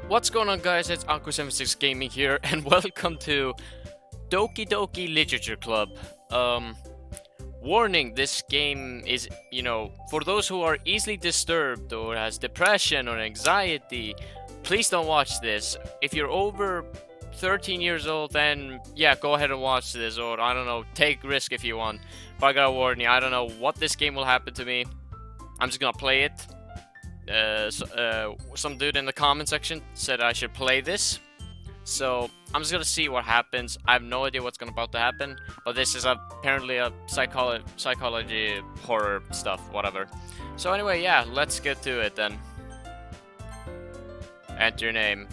What's going on, guys? It's Uncle76 Gaming here, and welcome to Doki Doki Literature Club. Warning, this game is, for those who are easily disturbed or has depression or anxiety, please don't watch this. If you're over 13 years old, then yeah, go ahead and watch this, or I don't know, take risk if you want. But I gotta warn you, I don't know what this game will happen to me. I'm just gonna play it. Some dude in the comment section said I should play this, so I'm just gonna see what happens. I have no idea what's about to happen, but this is apparently a psychology horror stuff, whatever. So anyway, yeah, let's get to it then. Enter your name.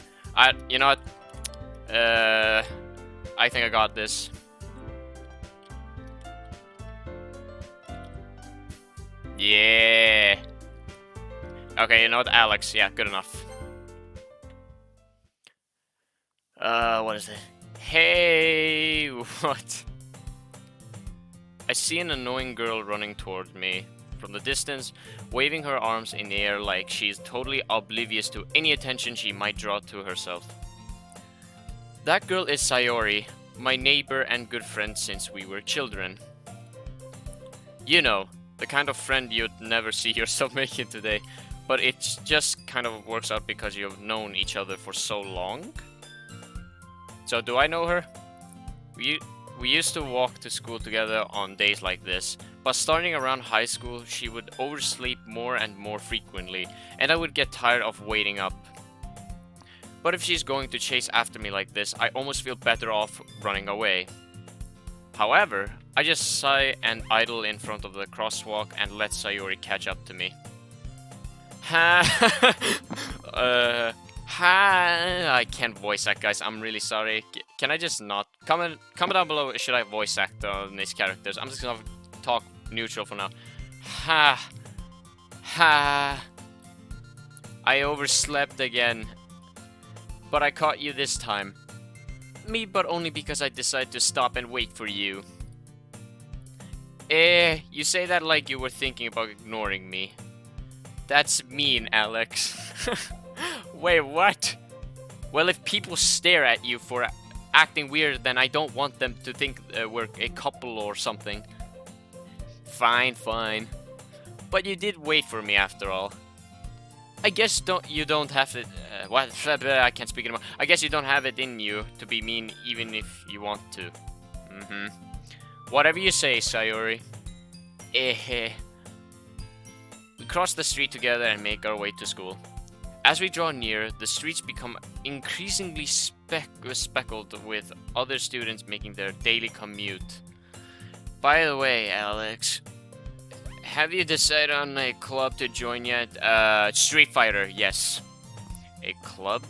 You know what? I think I got this. Yeah. Okay, you know what, Alex? Yeah, good enough. What is it? Hey, what? I see an annoying girl running towards me from the distance, waving her arms in the air like she's totally oblivious to any attention she might draw to herself. That girl is Sayori, my neighbor and good friend since we were children. You know, the kind of friend you'd never see yourself making today. But it just kind of works out because you've known each other for so long. So do I know her? We used to walk to school together on days like this, but starting around high school she would oversleep more and more frequently, and I would get tired of waiting up. But if she's going to chase after me like this, I almost feel better off running away. However, I just sigh and idle in front of the crosswalk and let Sayori catch up to me. I can't voice act, guys. I'm really sorry. Can I just not? Comment down below, should I voice act on these characters? I'm just gonna talk neutral for now. I overslept again. But I caught you this time. Me, but only because I decided to stop and wait for you. You say that like you were thinking about ignoring me. That's mean, Alex. Wait, what? Well, if people stare at you for acting weird, then I don't want them to think we're a couple or something. Fine, fine. But you did wait for me after all. I guess you don't have it. What? I can't speak anymore. I guess you don't have it in you to be mean, even if you want to. Whatever you say, Sayori. We cross the street together and make our way to school. As we draw near, the streets become increasingly speckled with other students making their daily commute. By the way, Alex, have you decided on a club to join yet? Street Fighter, yes. A club?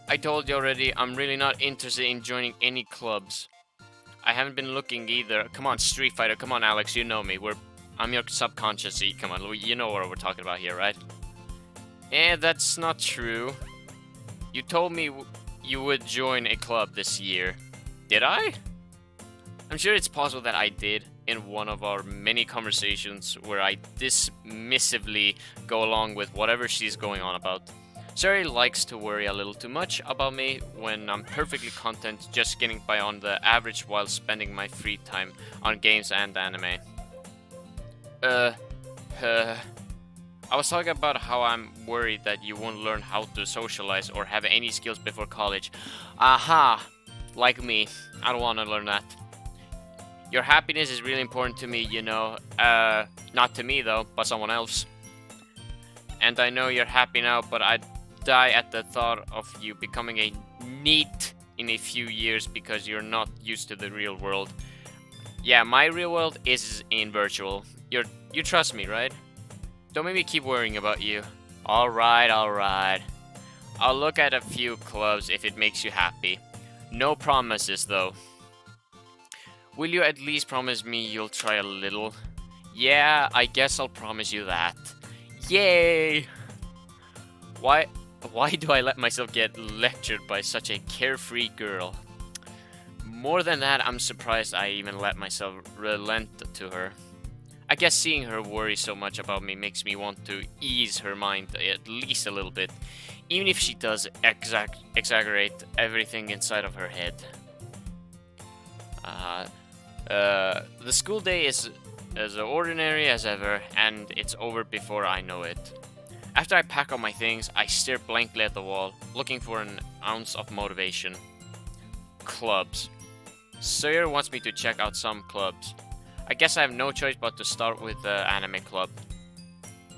I told you already, I'm really not interested in joining any clubs. I haven't been looking either. Come on, Street Fighter, come on, Alex, you know me. I'm your subconscious, come on, you know what we're talking about here, right? That's not true. You told me you would join a club this year. Did I? I'm sure it's possible that I did in one of our many conversations where I dismissively go along with whatever she's going on about. Sari likes to worry a little too much about me when I'm perfectly content just getting by on the average while spending my free time on games and anime. I was talking about how I'm worried that you won't learn how to socialize or have any skills before college. Aha! Like me. I don't want to learn that. Your happiness is really important to me, you know. Not to me though, but someone else. And I know you're happy now, but I'd die at the thought of you becoming a NEET in a few years because you're not used to the real world. Yeah, my real world is in virtual. You trust me, right? Don't make me keep worrying about you. Alright. I'll look at a few clubs if it makes you happy. No promises, though. Will you at least promise me you'll try a little? Yeah, I guess I'll promise you that. Yay! Why do I let myself get lectured by such a carefree girl? More than that, I'm surprised I even let myself relent to her. I guess seeing her worry so much about me makes me want to ease her mind at least a little bit, even if she does exaggerate everything inside of her head. The school day is as ordinary as ever, and it's over before I know it. After I pack up my things, I stare blankly at the wall, looking for an ounce of motivation. Clubs. Sawyer wants me to check out some clubs. I guess I have no choice but to start with the anime club.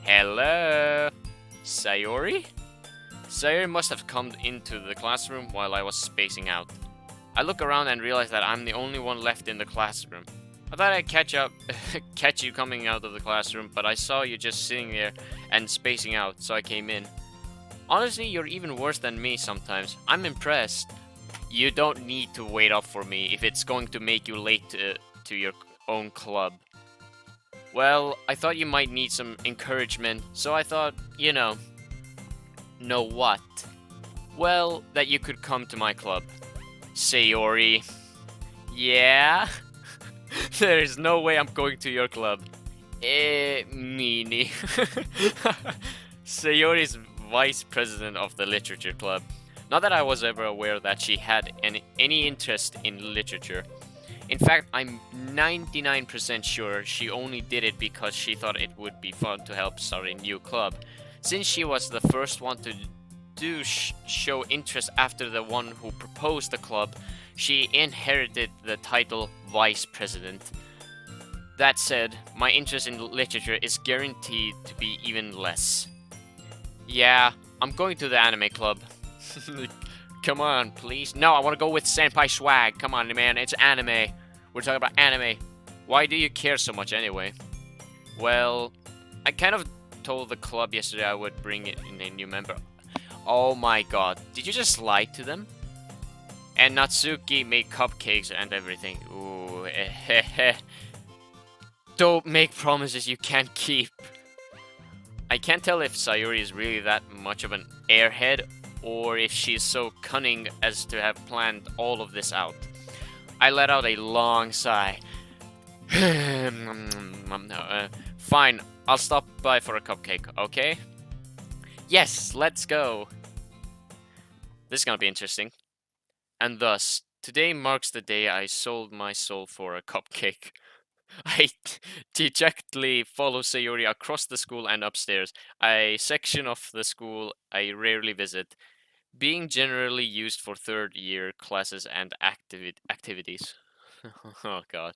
Hello? Sayori? Sayori must have come into the classroom while I was spacing out. I look around and realize that I'm the only one left in the classroom. I thought I'd catch you coming out of the classroom, but I saw you just sitting there and spacing out, so I came in. Honestly, you're even worse than me sometimes. I'm impressed. You don't need to wait up for me if it's going to make you late to your own club. Well, I thought you might need some encouragement, so I thought, Know what? Well, that you could come to my club. Sayori. Yeah? There's no way I'm going to your club. Meanie. Sayori is vice president of the literature club. Not that I was ever aware that she had any interest in literature. In fact, I'm 99% sure she only did it because she thought it would be fun to help start a new club. Since she was the first one to show interest after the one who proposed the club, she inherited the title Vice President. That said, my interest in literature is guaranteed to be even less. Yeah, I'm going to the anime club. Come on, please. No, I want to go with Senpai Swag. Come on, man, it's anime. We're talking about anime. Why do you care so much anyway? Well, I kind of told the club yesterday I would bring in a new member. Oh my god, did you just lie to them? And Natsuki made cupcakes and everything. Ooh, Don't make promises you can't keep. I can't tell if Sayori is really that much of an airhead, or if she is so cunning as to have planned all of this out. I let out a long sigh. Fine, I'll stop by for a cupcake, okay? Yes, let's go! This is gonna be interesting. And thus, today marks the day I sold my soul for a cupcake. I dejectedly follow Sayori across the school and upstairs, a section of the school I rarely visit, being generally used for third-year classes and activities. Oh god.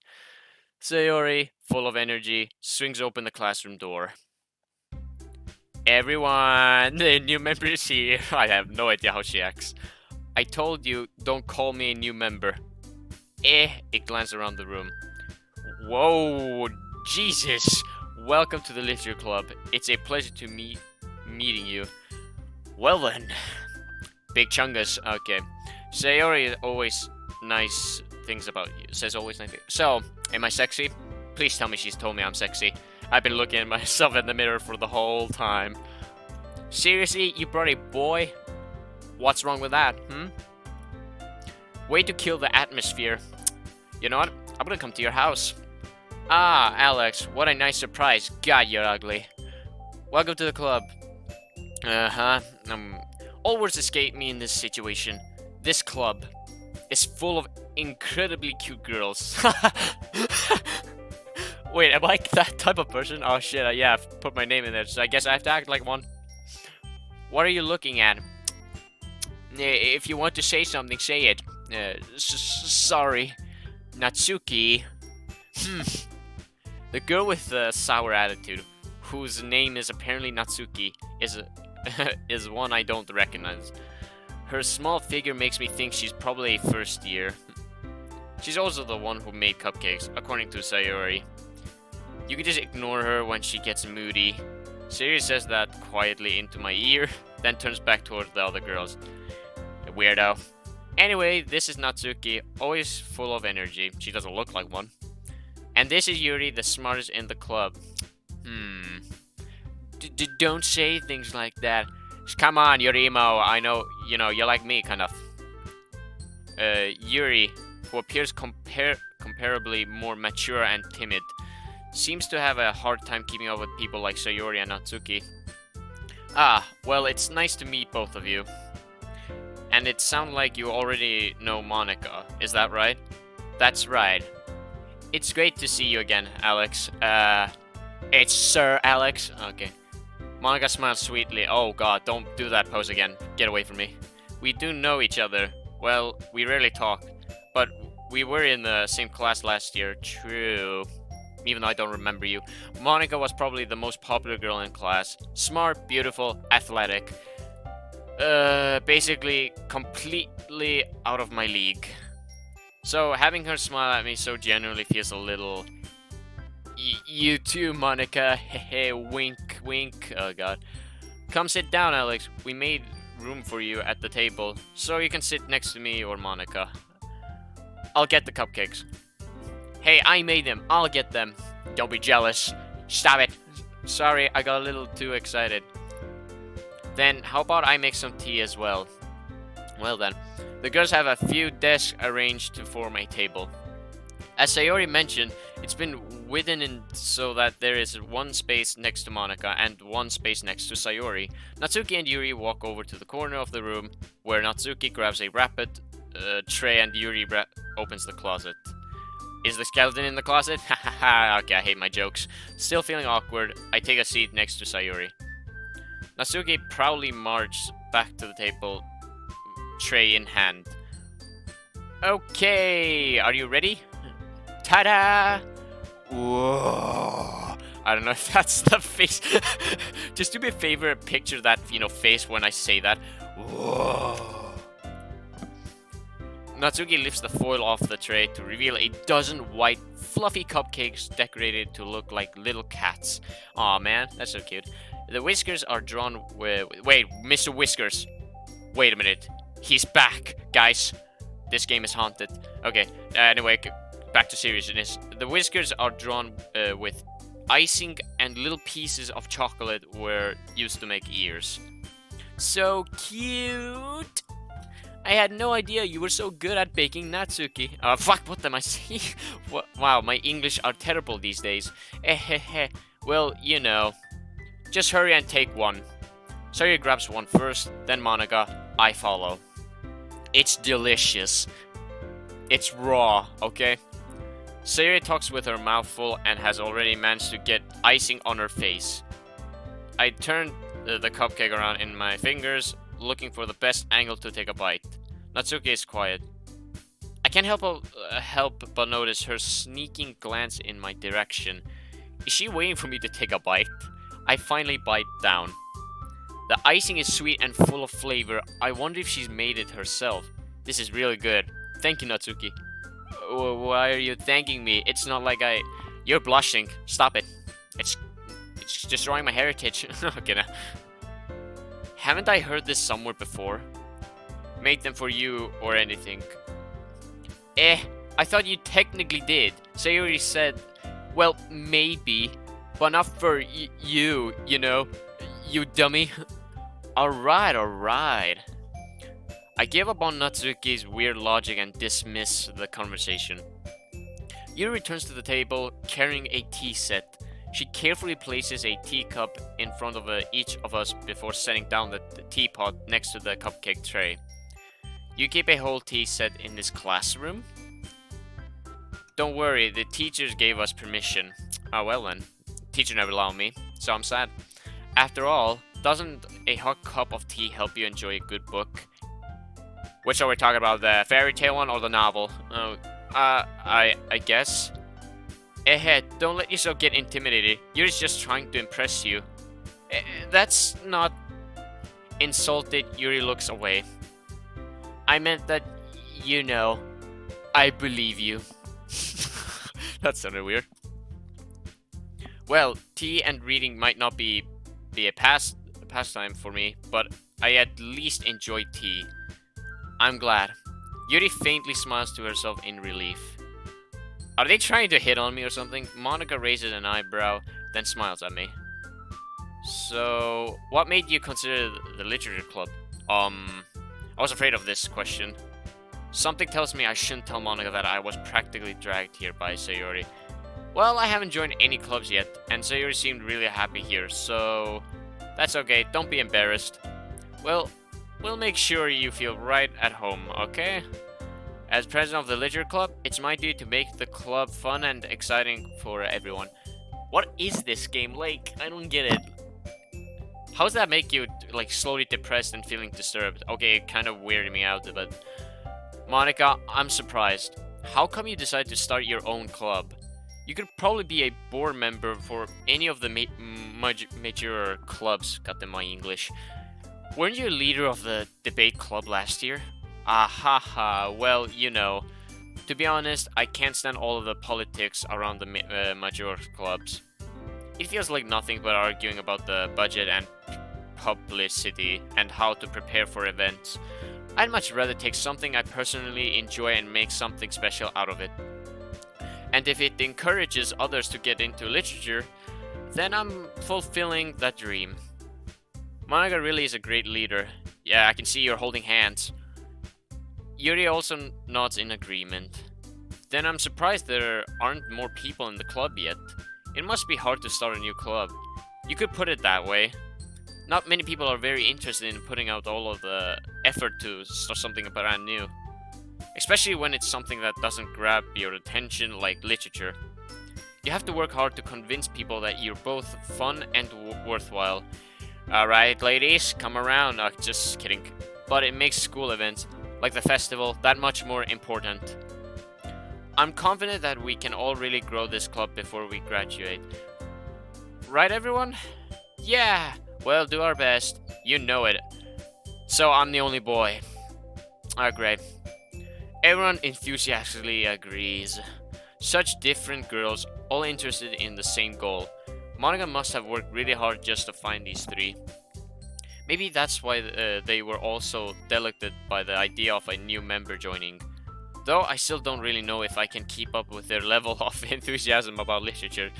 Sayori, full of energy, swings open the classroom door. Everyone, the new member is here. I have no idea how she acts. I told you, don't call me a new member. It glanced around the room. Whoa, Jesus! Welcome to the Literature Club. It's a pleasure to meeting you. Well then. Big chungus, okay. Sayori always nice things about you. Says always nice things. So, am I sexy? Please tell me she's told me I'm sexy. I've been looking at myself in the mirror for the whole time. Seriously, you brought a boy? What's wrong with that, Way to kill the atmosphere. You know what? I'm gonna come to your house. Ah, Alex, what a nice surprise. God, you're ugly. Welcome to the club. All words escape me in this situation. This club is full of incredibly cute girls. Wait, am I that type of person? Oh shit, yeah, I've put my name in there, so I guess I have to act like one. What are you looking at? If you want to say something, say it. Sorry. Natsuki. The girl with the sour attitude, whose name is apparently Natsuki, is one I don't recognize. Her small figure makes me think she's probably a first year. She's also the one who made cupcakes, according to Sayori. You can just ignore her when she gets moody. Sayori says that quietly into my ear, then turns back towards the other girls. A weirdo. Anyway, this is Natsuki, always full of energy. She doesn't look like one. And this is Yuri, the smartest in the club. Don't say things like that. Come on, you're emo. I know, you're like me, kind of. Yuri, who appears comparably more mature and timid, Seems to have a hard time keeping up with people like Sayori and Natsuki. Ah, well, it's nice to meet both of you. And it sounds like you already know Monika, is that right? That's right. It's great to see you again, Alex. It's Sir Alex. Okay. Monika smiles sweetly. Oh god, don't do that pose again. Get away from me. We do know each other. Well, we rarely talk. But we were in the same class last year. True. Even though I don't remember you. Monika was probably the most popular girl in class. Smart, beautiful, athletic. Basically completely out of my league. So having her smile at me so genuinely feels a little... You too, Monika. Hehe, wink, wink. Oh god. Come sit down, Alex. We made room for you at the table, so you can sit next to me or Monika. I'll get the cupcakes. Hey, I made them. I'll get them. Don't be jealous. Stop it. Sorry, I got a little too excited. Then, how about I make some tea as well? Well then. The girls have a few desks arranged to form a table. As Sayori mentioned, it's been written in so that there is one space next to Monika and one space next to Sayori. Natsuki and Yuri walk over to the corner of the room, where Natsuki grabs a rapid tray and Yuri opens the closet. Is the skeleton in the closet? Hahaha, okay, I hate my jokes. Still feeling awkward, I take a seat next to Sayori. Natsuki proudly marches back to the table, tray in hand. Okay, are you ready? Ta-da! Whoa! I don't know if that's the face. Just do me a favor and picture that, face when I say that. Whoa! Natsuki lifts the foil off the tray to reveal a dozen white, fluffy cupcakes decorated to look like little cats. Aw, man, that's so cute. The whiskers are drawn with... Wait, Mr. Whiskers. Wait a minute. He's back, guys. This game is haunted. Okay, anyway, back to seriousness. The whiskers are drawn with icing and little pieces of chocolate were used to make ears. So cute! I had no idea you were so good at baking, Natsuki. Fuck, what am I saying? Wow, my English are terrible these days. Well, just hurry and take one. Sayori grabs one first, then Monika. I follow. It's delicious. It's raw, okay? Sayori talks with her mouth full and has already managed to get icing on her face. I turn the cupcake around in my fingers, looking for the best angle to take a bite. Natsuki is quiet. I can't help but notice her sneaking glance in my direction. Is she waiting for me to take a bite? I finally bite down. The icing is sweet and full of flavor. I wonder if she's made it herself. This is really good. Thank you, Natsuki. Why are you thanking me? It's not like You're blushing. Stop it. It's destroying my heritage. Okay, now. Haven't I heard this somewhere before? Made them for you or anything. I thought you technically did. Sayori said, well, maybe, but not for you, you dummy. Alright. I give up on Natsuki's weird logic and dismiss the conversation. Yuri returns to the table, carrying a tea set. She carefully places a teacup in front of each of us before setting down the teapot next to the cupcake tray. You keep a whole tea set in this classroom? Don't worry, the teachers gave us permission. Oh well then. Teacher never allowed me, so I'm sad. After all, doesn't a hot cup of tea help you enjoy a good book? Which are we talking about, the fairy tale one or the novel? Oh, I guess. Don't let yourself get intimidated. You're just trying to impress you. That's not... Insulted, Yuri looks away. I meant that, I believe you. That sounded weird. Well, tea and reading might not be a pastime for me, but I at least enjoy tea. I'm glad. Yuri faintly smiles to herself in relief. Are they trying to hit on me or something? Monika raises an eyebrow, then smiles at me. So, what made you consider the literature club? I was afraid of this question. Something tells me I shouldn't tell Monika that I was practically dragged here by Sayori. Well, I haven't joined any clubs yet, and Sayuri seemed really happy here, so that's okay, don't be embarrassed. Well, we'll make sure you feel right at home, okay? As president of the Literature Club, it's my duty to make the club fun and exciting for everyone. What is this game like? I don't get it. How does that make you like slowly depressed and feeling disturbed? Okay, it kind of weirded me out, but Monica, I'm surprised. How come you decided to start your own club? You could probably be a board member for any of the major clubs. Got them my English. Weren't you a leader of the debate club last year? Ah ha ha. Well, you know. To be honest, I can't stand all of the politics around the major clubs. It feels like nothing but arguing about the budget and publicity and how to prepare for events. I'd much rather take something I personally enjoy and make something special out of it. And if it encourages others to get into literature, then I'm fulfilling that dream. Monica really is a great leader. Yeah, I can see you're holding hands. Yuri also nods in agreement. Then I'm surprised there aren't more people in the club yet. It must be hard to start a new club. You could put it that way. Not many people are very interested in putting out all of the effort to start something brand new. Especially when it's something that doesn't grab your attention like literature. You have to work hard to convince people that you're both fun and worthwhile. Alright, ladies, come around. Just kidding. But it makes school events, like the festival, that much more important. I'm confident that we can all really grow this club before we graduate. Right, everyone? Yeah! Well, do our best. You know it. So I'm the only boy. Great. Everyone enthusiastically agrees. Such different girls, all interested in the same goal. Monica must have worked really hard just to find these three. Maybe that's why they were also delighted by the idea of a new member joining. Though I still don't really know if I can keep up with their level of enthusiasm about literature.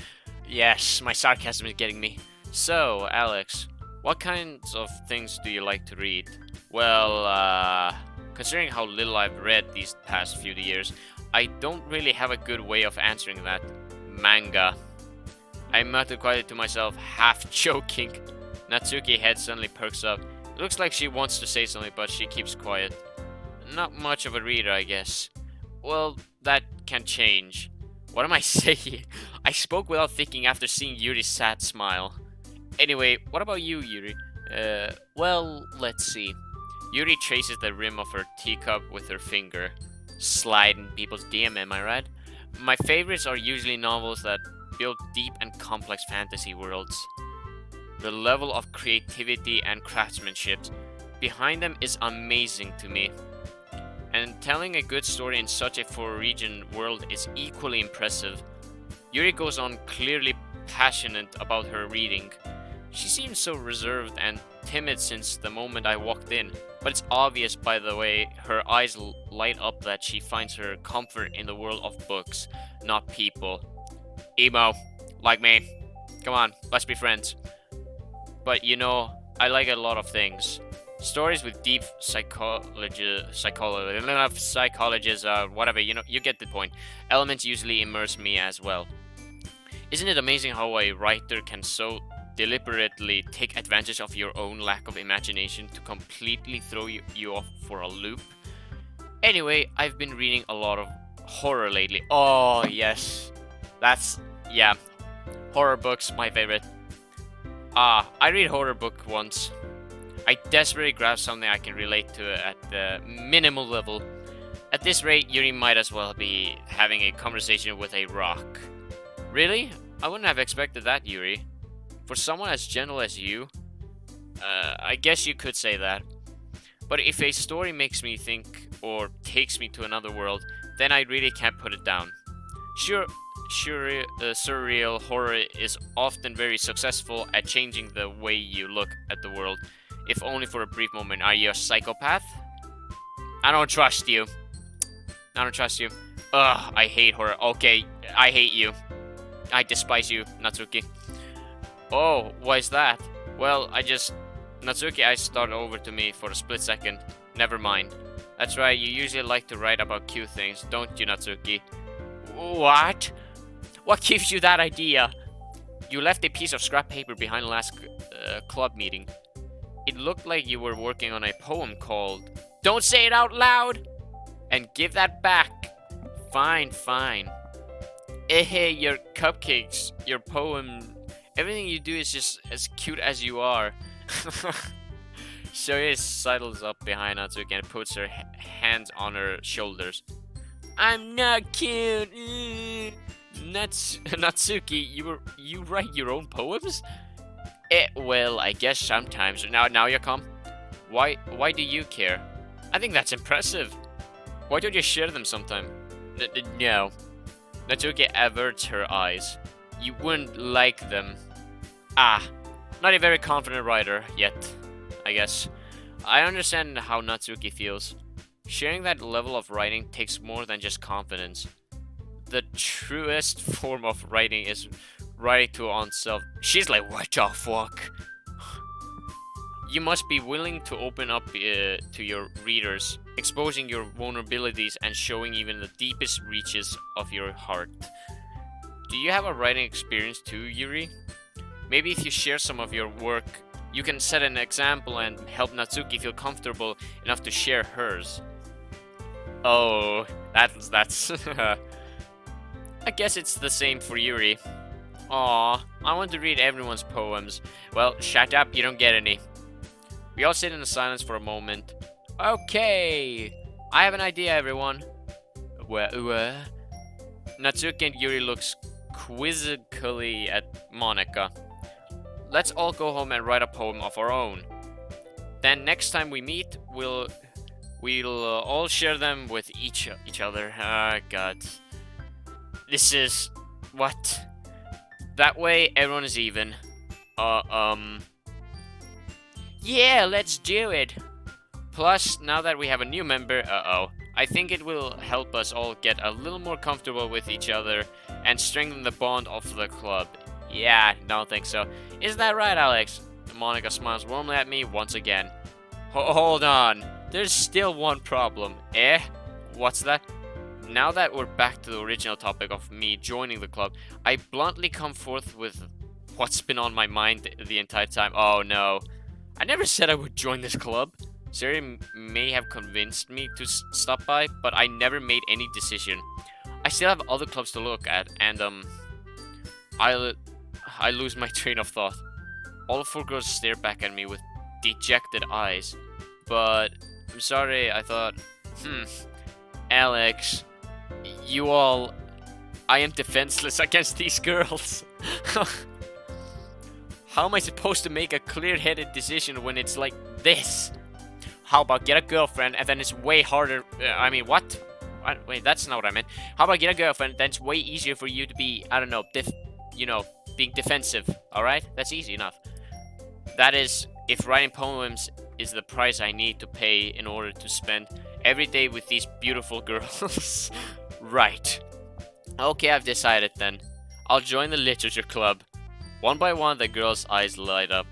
Yes, my sarcasm is getting me. So, Alex, what kinds of things do you like to read? Well, considering how little I've read these past few years, I don't really have a good way of answering that. Manga. I muttered quietly to myself, half joking. Natsuki's head suddenly perks up. It looks like she wants to say something, but she keeps quiet. Not much of a reader, I guess. Well, that can change. What am I saying? I spoke without thinking after seeing Yuri's sad smile. Anyway, what about you, Yuri? Well, let's see. Yuri traces the rim of her teacup with her finger. Slide in people's DM, am I right? My favorites are usually novels that build deep and complex fantasy worlds. The level of creativity and craftsmanship behind them is amazing to me. And telling a good story in such a foreign world is equally impressive. Yuri goes on clearly passionate about her reading. She seems so reserved and timid since the moment I walked in, but it's obvious by the way her eyes light up that she finds her comfort in the world of books, not people. Emo, like me. Come on, let's be friends. But you know, I like a lot of things. Stories with deep psychologists, whatever, you know, you get the point. Elements usually immerse me as well. Isn't it amazing how a writer can so deliberately take advantage of your own lack of imagination to completely throw you off for a loop? Anyway, I've been reading a lot of horror lately. Oh, yes. Yeah. Horror books, my favorite. I read horror book once. I desperately grab something I can relate to at the minimal level. At this rate, Yuri might as well be having a conversation with a rock. Really? I wouldn't have expected that, Yuri. For someone as gentle as you, I guess you could say that. But if a story makes me think or takes me to another world, then I really can't put it down. Sure, surreal horror is often very successful at changing the way you look at the world, if only for a brief moment. Are you a psychopath? I don't trust you. Ugh, I hate horror. Okay, I hate you. I despise you, Natsuki. Oh, why is that? Well, Natsuki eyes started over to me for a split second. Never mind. That's right, you usually like to write about cute things, don't you, Natsuki? What? What gives you that idea? You left a piece of scrap paper behind the last club meeting. It looked like you were working on a poem called Don't Say It Out Loud! And give that back. Fine, fine. Hey, your cupcakes, your poem, everything you do is just as cute as you are. Shoya sidles up behind Natsuki and puts her hands on her shoulders. I'm not cute. Natsuki, you write your own poems? Well, I guess sometimes. Now you come. Why do you care? I think that's impressive. Why don't you share them sometime? No. Natsuki averts her eyes. You wouldn't like them. Ah, not a very confident writer yet, I guess. I understand how Natsuki feels. Sharing that level of writing takes more than just confidence. The truest form of writing is writing to oneself. She's like, what the fuck? You must be willing to open up to your readers, exposing your vulnerabilities and showing even the deepest reaches of your heart. Do you have a writing experience too, Yuri? Maybe if you share some of your work, you can set an example and help Natsuki feel comfortable enough to share hers. Oh, that's I guess it's the same for Yuri. Aw, I want to read everyone's poems. Well, shut up, you don't get any. We all sit in silence for a moment. Okay, I have an idea, everyone. Natsuki and Yuri looks quizzically at Monika. Let's all go home and write a poem of our own. Then next time we meet, we'll all share them with each other. Ah, God. This is what? That way, everyone is even. Yeah, let's do it. Plus, now that we have a new member, I think it will help us all get a little more comfortable with each other and strengthen the bond of the club. Yeah, don't think so. Isn't that right, Alex? Monika smiles warmly at me once again. Hold on. There's still one problem. What's that? Now that we're back to the original topic of me joining the club, I bluntly come forth with what's been on my mind the entire time. Oh no. I never said I would join this club. Siri may have convinced me to stop by, but I never made any decision. I still have other clubs to look at, and I lose my train of thought. All four girls stare back at me with dejected eyes. But I'm sorry, I thought, Alex, I am defenseless against these girls. How am I supposed to make a clear-headed decision when it's like this? How about get a girlfriend and then it's way harder? I mean, what? Wait, that's not what I meant. How about get a girlfriend, then it's way easier for you to be, I don't know, being defensive, alright? That's easy enough. That is, if writing poems is the price I need to pay in order to spend every day with these beautiful girls. Right. Okay, I've decided then. I'll join the literature club. One by one, the girls' eyes lit up.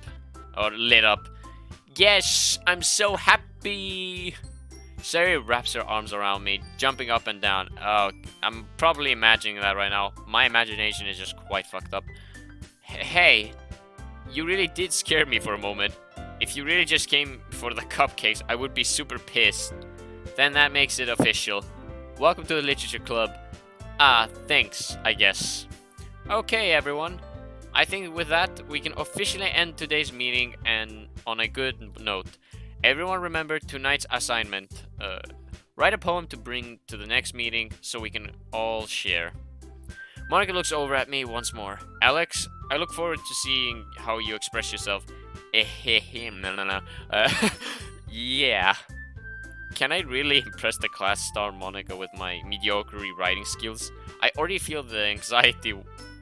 Yes, I'm so happy. Sari wraps her arms around me, jumping up and down. Oh, I'm probably imagining that right now. My imagination is just quite fucked up. Hey, you really did scare me for a moment. If you really just came for the cupcakes, I would be super pissed. Then that makes it official. Welcome to the literature club. Thanks, I guess. Okay, everyone. I think with that, we can officially end today's meeting and on a good note. Everyone remember tonight's assignment. Write a poem to bring to the next meeting so we can all share. Monika looks over at me once more. Alex, I look forward to seeing how you express yourself. Yeah. Can I really impress the class star Monika with my mediocre writing skills? I already feel the anxiety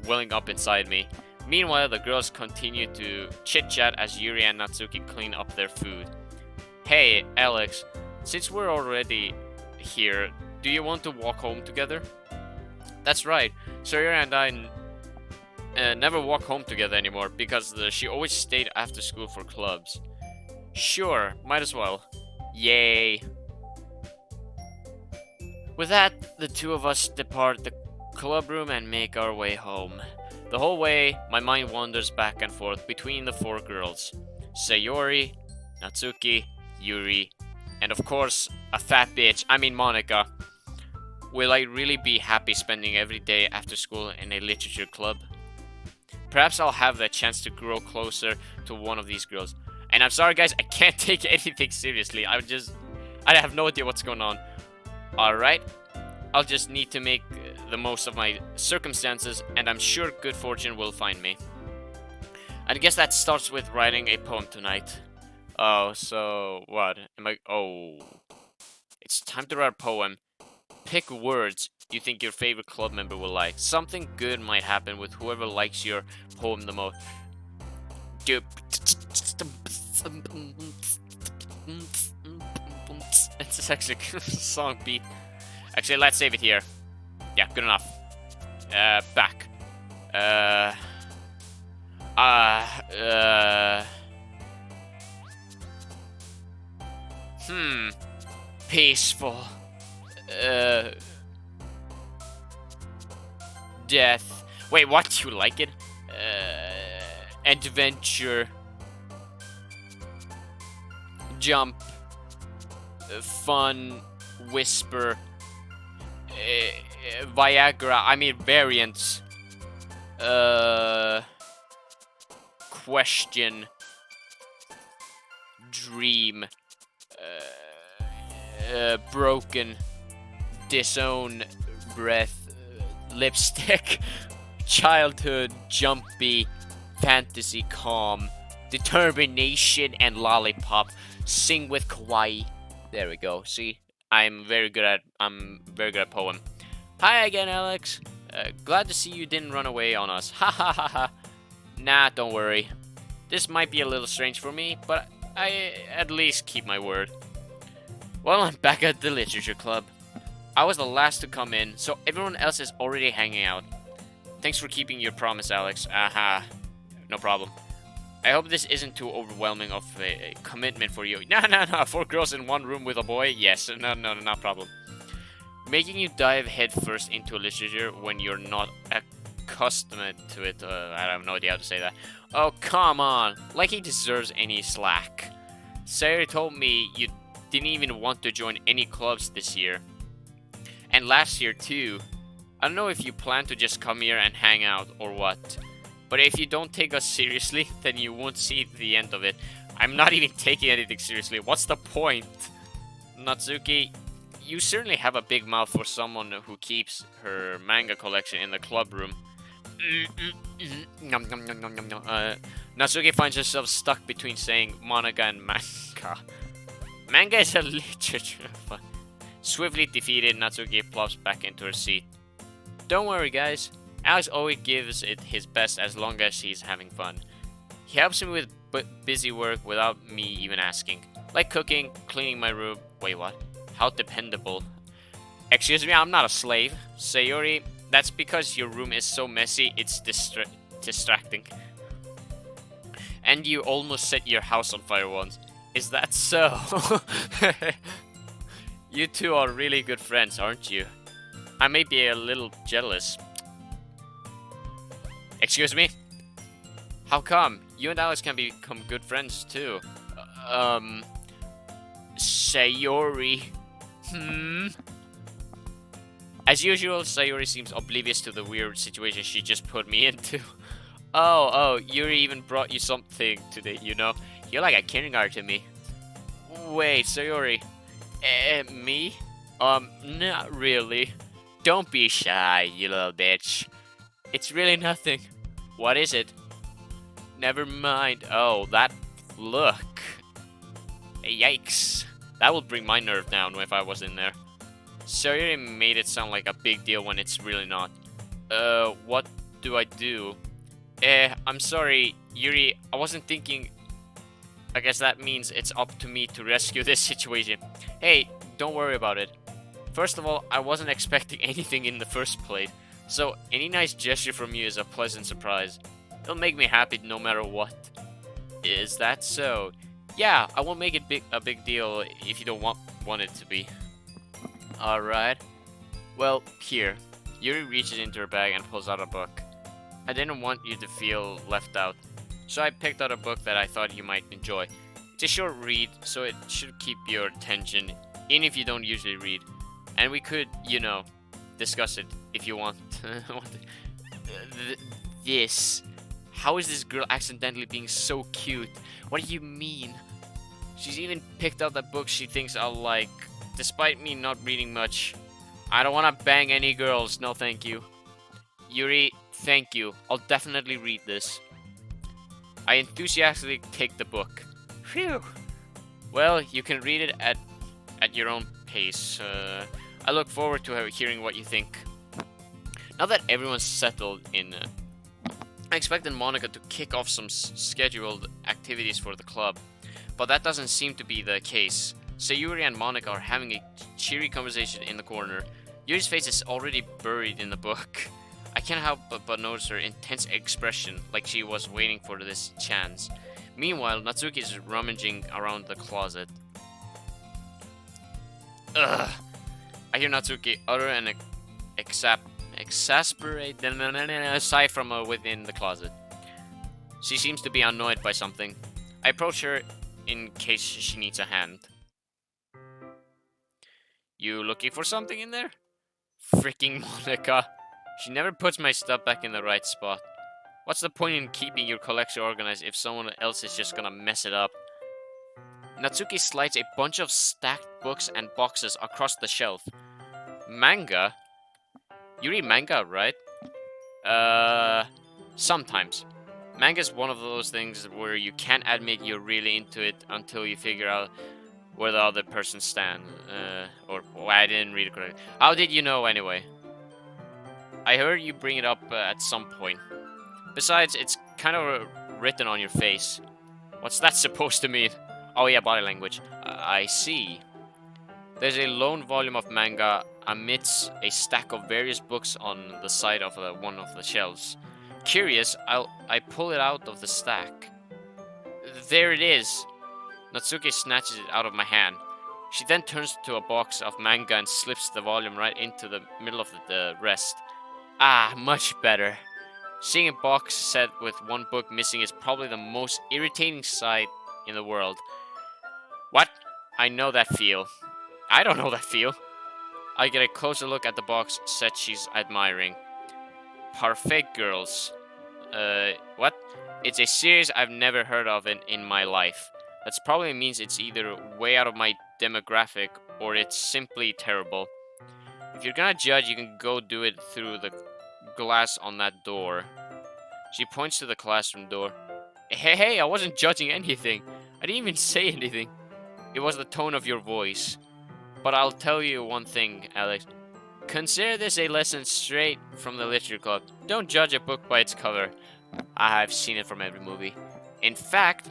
welling up inside me. Meanwhile, the girls continue to chit-chat as Yuri and Natsuki clean up their food. Hey, Alex, since we're already here, do you want to walk home together? That's right, Sawyer and I never walk home together anymore because she always stayed after school for clubs. Sure, might as well. Yay. With that, the two of us depart the club room and make our way home. The whole way, my mind wanders back and forth between the 4 girls. Sayori, Natsuki, Yuri, and of course, a fat bitch, I mean Monika. Will I really be happy spending every day after school in a literature club? Perhaps I'll have the chance to grow closer to one of these girls. And I'm sorry guys, I can't take anything seriously. I have no idea what's going on. Alright, I'll just need to make the most of my circumstances, and I'm sure good fortune will find me. I guess that starts with writing a poem tonight. Oh, so what? Oh. It's time to write a poem. Pick words you think your favorite club member will like. Something good might happen with whoever likes your poem the most. It's actually a song beat. Actually, let's save it here. Yeah, good enough. Back. Peaceful. Death. Wait, what? Do you like it? Adventure. Jump. Fun. Whisper. Viagra. I mean variants. Question. Dream. Broken. Disown. Breath. Lipstick. Childhood. Jumpy. Fantasy. Calm. Determination and lollipop. Sing with kawaii. There we go. See, I'm very good at poem. Hi again, Alex. Glad to see you didn't run away on us. Ha ha ha ha. Nah, don't worry. This might be a little strange for me, but I at least keep my word. Well, I'm back at the literature club. I was the last to come in, so everyone else is already hanging out. Thanks for keeping your promise, Alex. Aha. No problem. I hope this isn't too overwhelming of a commitment for you. No, 4 girls in one room with a boy? Yes, no, problem. Making you dive headfirst into literature when you're not accustomed to it. I have no idea how to say that. Oh, come on. Like he deserves any slack. Sarah told me you didn't even want to join any clubs this year. And last year, too. I don't know if you plan to just come here and hang out or what. But if you don't take us seriously, then you won't see the end of it. I'm not even taking anything seriously. What's the point? Natsuki, you certainly have a big mouth for someone who keeps her manga collection in the club room. Natsuki finds herself stuck between saying manga and manga. Manga is a literature. Swiftly defeated, Natsuki plops back into her seat. Don't worry, guys. Alex always gives it his best as long as he's having fun. He helps me with busy work without me even asking. Like cooking, cleaning my room. Wait, what? How dependable. Excuse me, I'm not a slave. Sayori, that's because your room is so messy, it's distracting. And you almost set your house on fire once. Is that so? You two are really good friends, aren't you? I may be a little jealous. Excuse me? How come? You and Alex can become good friends too. Sayori. As usual, Sayori seems oblivious to the weird situation she just put me into. Oh, Yuri even brought you something today, you know? You're like a kindergarten to me. Wait, Sayori. Me? Not really. Don't be shy, you little bitch. It's really nothing. What is it? Never mind. Oh, that look. Yikes. That would bring my nerve down if I was in there. Sayori made it sound like a big deal when it's really not. What do I do? I'm sorry, Yuri. I wasn't thinking. I guess that means it's up to me to rescue this situation. Hey, don't worry about it. First of all, I wasn't expecting anything in the first place. So, any nice gesture from you is a pleasant surprise. It'll make me happy no matter what. Is that so? Yeah, I won't make it a big deal if you don't want it to be. Alright. Well, here. Yuri reaches into her bag and pulls out a book. I didn't want you to feel left out, so I picked out a book that I thought you might enjoy. It's a short read, so it should keep your attention, even if you don't usually read. And we could, you know, discuss it if you want. This. How is this girl accidentally being so cute? What do you mean? She's even picked out that book she thinks I'll like, despite me not reading much. I don't want to bang any girls, no thank you. Yuri, thank you. I'll definitely read this. I enthusiastically take the book. Phew. Well, you can read it at your own pace. I look forward to hearing what you think. Now that everyone's settled in, I expected Monica to kick off some scheduled activities for the club, but that doesn't seem to be the case. Sayuri and Monica are having a cheery conversation in the corner. Yuri's face is already buried in the book. I can't help but notice her intense expression, like she was waiting for this chance. Meanwhile, Natsuki is rummaging around the closet. Ugh! I hear Natsuki utter an exasperated sigh from within the closet. She seems to be annoyed by something. I approach her in case she needs a hand. You looking for something in there? Freaking Monica. She never puts my stuff back in the right spot. What's the point in keeping your collection organized if someone else is just gonna mess it up? Natsuki slides a bunch of stacked books and boxes across the shelf. Manga? You read manga, right? Sometimes. Manga's one of those things where you can't admit you're really into it until you figure out where the other person stands. Or I didn't read it correctly. How did you know anyway? I heard you bring it up at some point. Besides, it's kind of written on your face. What's that supposed to mean? Oh yeah, body language. I see. There's a lone volume of manga amidst a stack of various books on the side of one of the shelves. Curious, I pull it out of the stack. There it is. Natsuki snatches it out of my hand. She then turns to a box of manga and slips the volume right into the middle of the rest. Ah, much better. Seeing a box set with one book missing is probably the most irritating sight in the world. What? I know that feel. I don't know that feel. I get a closer look at the box set she's admiring. Parfait Girls. What? It's a series I've never heard of in my life. That probably means it's either way out of my demographic or it's simply terrible. If you're gonna judge, you can go do it through the glass on that door. She points to the classroom door. Hey, I wasn't judging anything. I didn't even say anything. It was the tone of your voice. But I'll tell you one thing, Alex. Consider this a lesson straight from the literature club. Don't judge a book by its cover. I've seen it from every movie. In fact,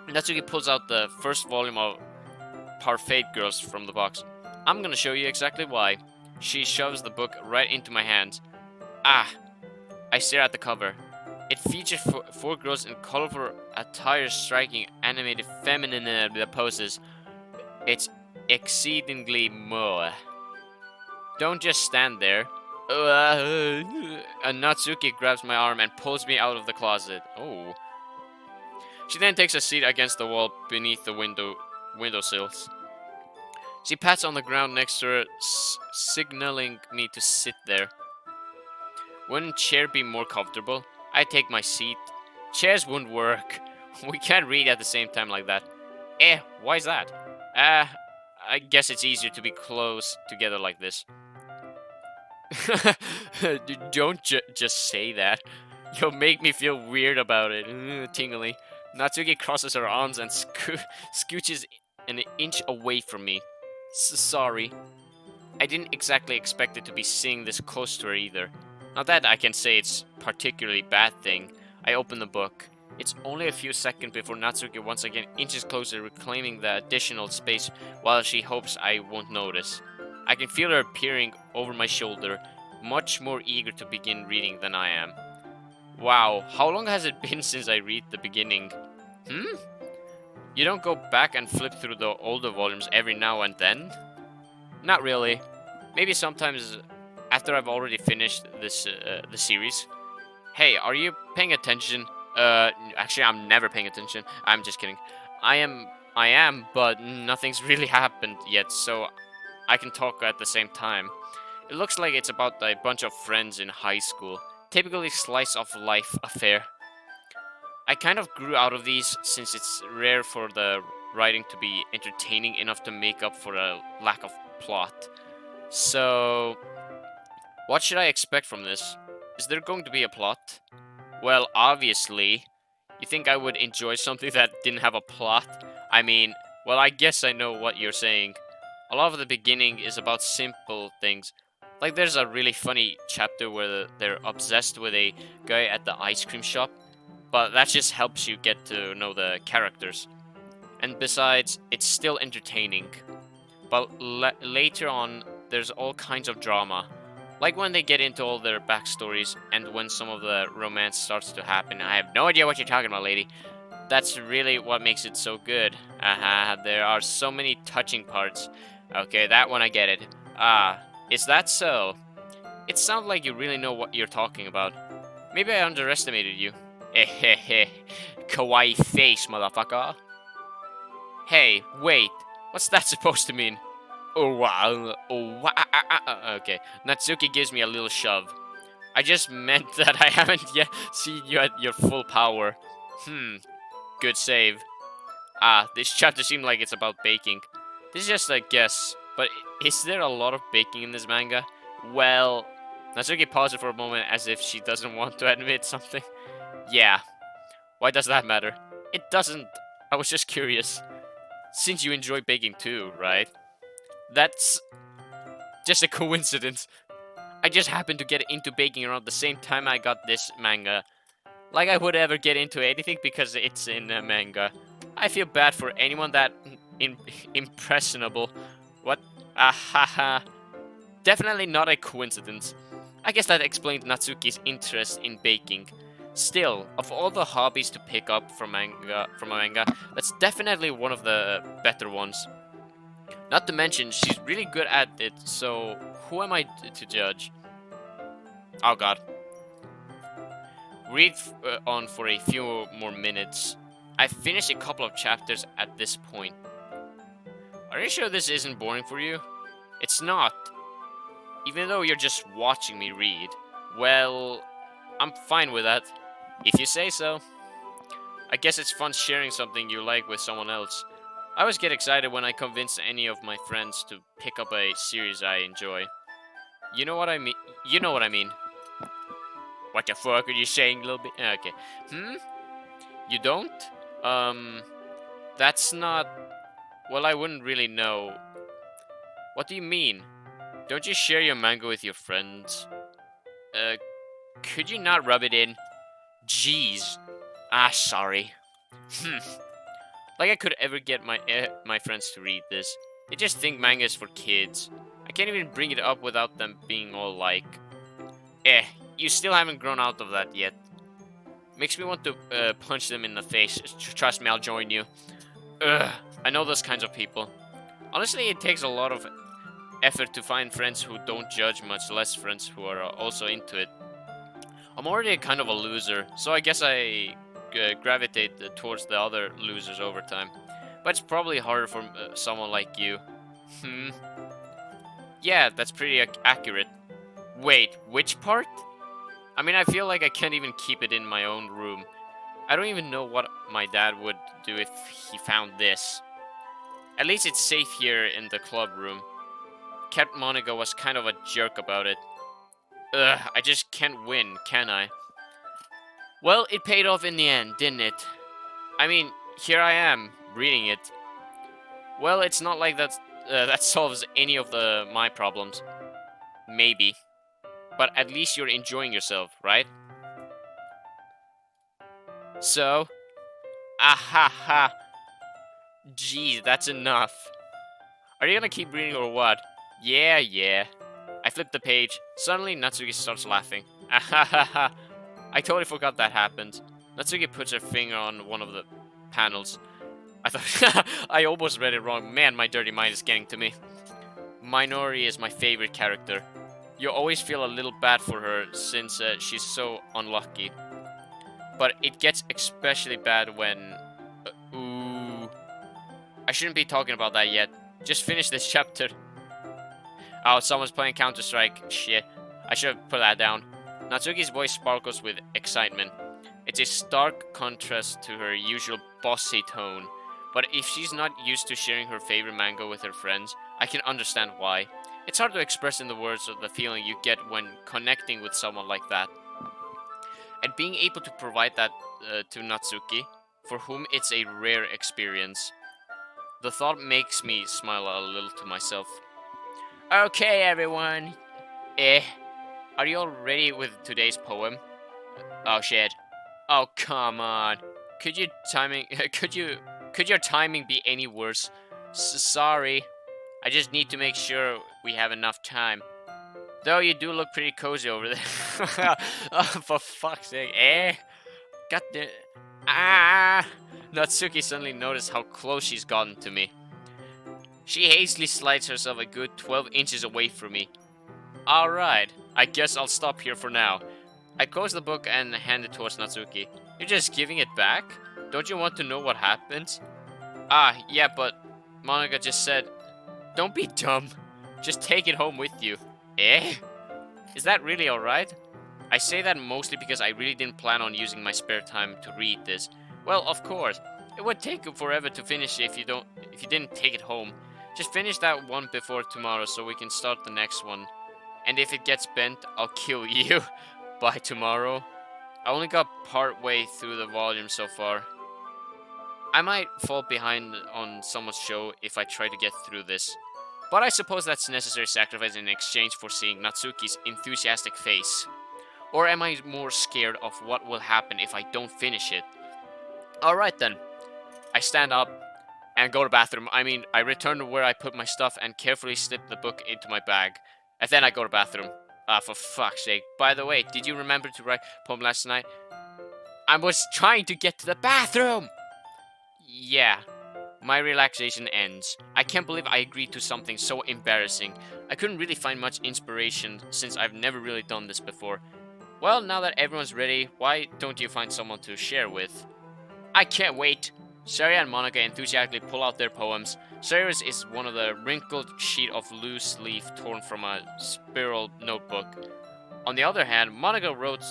Natsuki pulls out the first volume of Parfait Girls from the box. I'm gonna show you exactly why. She shoves the book right into my hands. Ah! I stare at the cover. It features four girls in colorful attire striking animated feminine poses. It's exceedingly moe. Don't just stand there. And Natsuki grabs my arm and pulls me out of the closet. Oh. She then takes a seat against the wall beneath the windowsills. She pats on the ground next to her, signaling me to sit there. Wouldn't chair be more comfortable? I take my seat. Chairs wouldn't work. We can't read at the same time like that. Why's that? I guess it's easier to be close together like this. Don't just say that. You'll make me feel weird about it. Tingly. Natsuki crosses her arms and scooches an inch away from me. Sorry. I didn't exactly expect it to be sitting this close to her either. Not that I can say it's a particularly bad thing. I open the book. It's only a few seconds before Natsuki once again inches closer, reclaiming the additional space while she hopes I won't notice. I can feel her peering over my shoulder, much more eager to begin reading than I am. Wow, how long has it been since I read the beginning? You don't go back and flip through the older volumes every now and then? Not really. Maybe sometimes after I've already finished this the series. Hey, are you paying attention? Actually, I'm never paying attention. I'm just kidding. I am, I am, but nothing's really happened yet, so I can talk at the same time. It looks like it's about a bunch of friends in high school. Typically slice of life affair. I kind of grew out of these since it's rare for the writing to be entertaining enough to make up for a lack of plot. So, what should I expect from this? Is there going to be a plot? Well, obviously. You think I would enjoy something that didn't have a plot? I mean, well, I guess I know what you're saying. A lot of the beginning is about simple things. Like there's a really funny chapter where they're obsessed with a guy at the ice cream shop, but that just helps you get to know the characters. And besides, it's still entertaining. But later on, there's all kinds of drama. Like when they get into all their backstories and when some of the romance starts to happen. I have no idea what you're talking about, lady. That's really what makes it so good. There are so many touching parts. Okay, that one I get it. Is that so? It sounds like you really know what you're talking about. Maybe I underestimated you. Hehehe. Kawaii face, motherfucker. Hey, wait. What's that supposed to mean? Oh wow. Oh wow. Okay. Natsuki gives me a little shove. I just meant that I haven't yet seen you at your full power. Good save. This chapter seemed like it's about baking. This is just a guess, but is there a lot of baking in this manga? Well, Natsuki paused for a moment as if she doesn't want to admit something. Yeah. Why does that matter? It doesn't. I was just curious. Since you enjoy baking too, right? That's just a coincidence. I just happened to get into baking around the same time I got this manga. Like I would ever get into anything because it's in a manga. I feel bad for anyone that impressionable. What? Ahaha. Definitely not a coincidence. I guess that explains Natsuki's interest in baking. Still, of all the hobbies to pick up from a manga, that's definitely one of the better ones. Not to mention, she's really good at it, so who am I to judge? Oh god. Read on for a few more minutes. I've finished a couple of chapters at this point. Are you sure this isn't boring for you? It's not. Even though you're just watching me read. Well, I'm fine with that. If you say so. I guess it's fun sharing something you like with someone else. I always get excited when I convince any of my friends to pick up a series I enjoy. You know what I mean? You know what I mean. What the fuck are you saying, little bit? Okay. You don't? That's not... Well, I wouldn't really know. What do you mean? Don't you share your manga with your friends? Could you not rub it in? Jeez. Sorry. Like I could ever get my friends to read this. They just think manga is for kids. I can't even bring it up without them being all like... you still haven't grown out of that yet. Makes me want to punch them in the face. Trust me, I'll join you. I know those kinds of people. Honestly, it takes a lot of effort to find friends who don't judge, much less friends who are also into it. I'm already kind of a loser, so I guess I gravitate towards the other losers over time. But it's probably harder for someone like you. Yeah, that's pretty accurate. Wait, which part? I mean, I feel like I can't even keep it in my own room. I don't even know what my dad would do if he found this. At least it's safe here in the club room. Captain Monica was kind of a jerk about it. I just can't win, can I? Well, it paid off in the end, didn't it? I mean, here I am, reading it. Well, it's not like that solves any of my problems. Maybe. But at least you're enjoying yourself, right? So? Ahaha. Geez, that's enough. Are you gonna keep reading or what? Yeah. I flip the page. Suddenly, Natsuki starts laughing. Ahaha. I totally forgot that happened. Natsuki puts her finger on one of the panels. I thought... I almost read it wrong. Man, my dirty mind is getting to me. Minori is my favorite character. You always feel a little bad for her since she's so unlucky. But it gets especially bad when... ooh... I shouldn't be talking about that yet. Just finish this chapter. Oh, someone's playing Counter-Strike. Shit. I should have put that down. Natsuki's voice sparkles with excitement. It's a stark contrast to her usual bossy tone. But if she's not used to sharing her favorite manga with her friends, I can understand why. It's hard to express in the words of the feeling you get when connecting with someone like that. And being able to provide that to Natsuki, for whom it's a rare experience. The thought makes me smile a little to myself. Okay, everyone. Are you all ready with today's poem? Oh shit. Oh come on. Could your timing be any worse? Sorry. I just need to make sure we have enough time. Though you do look pretty cozy over there. Oh, for fuck's sake. Got the... Ah! Natsuki suddenly noticed how close she's gotten to me. She hastily slides herself a good 12 inches away from me. Alright, I guess I'll stop here for now. I close the book and hand it towards Natsuki. You're just giving it back? Don't you want to know what happened? Ah, yeah, but Monica just said... Don't be dumb. Just take it home with you. Is that really alright? I say that mostly because I really didn't plan on using my spare time to read this. Well, of course. It would take you forever to finish if you didn't take it home. Just finish that one before tomorrow so we can start the next one. And if it gets bent, I'll kill you by tomorrow. I only got part way through the volume so far. I might fall behind on someone's show if I try to get through this. But I suppose that's necessary sacrifice in exchange for seeing Natsuki's enthusiastic face. Or am I more scared of what will happen if I don't finish it? Alright then. I stand up and go to the bathroom. I return to where I put my stuff and carefully slip the book into my bag. And then I go to the bathroom. For fuck's sake. By the way, did you remember to write a poem last night? I was trying to get to the bathroom! Yeah. My relaxation ends. I can't believe I agreed to something so embarrassing. I couldn't really find much inspiration since I've never really done this before. Well, now that everyone's ready, why don't you find someone to share with? I can't wait! Saria and Monica enthusiastically pull out their poems. Saria's is one of the wrinkled sheet of loose leaf torn from a spiral notebook. On the other hand, Monica wrote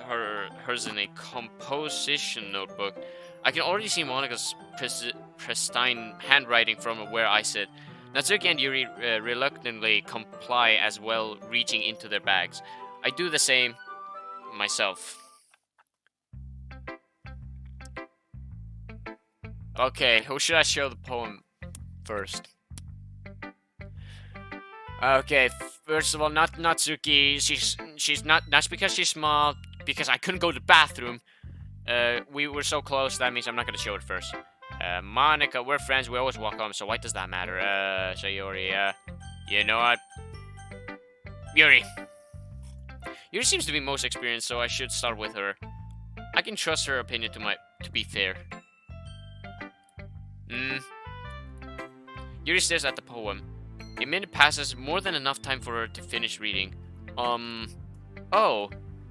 hers in a composition notebook. I can already see Monica's pristine handwriting from where I sit. Natsuki and Yuri reluctantly comply as well, reaching into their bags. I do the same myself. Okay, who should I show the poem first? Okay, first of all, not Natsuki. She's not because she's small, because I couldn't go to the bathroom. We were so close, that means I'm not gonna show it first. Monica, we're friends, we always walk home, so why does that matter? So Yuri, you know what? Yuri seems to be most experienced, so I should start with her. I can trust her opinion to be fair. Yuri stares at the poem. A minute passes, more than enough time for her to finish reading. Oh,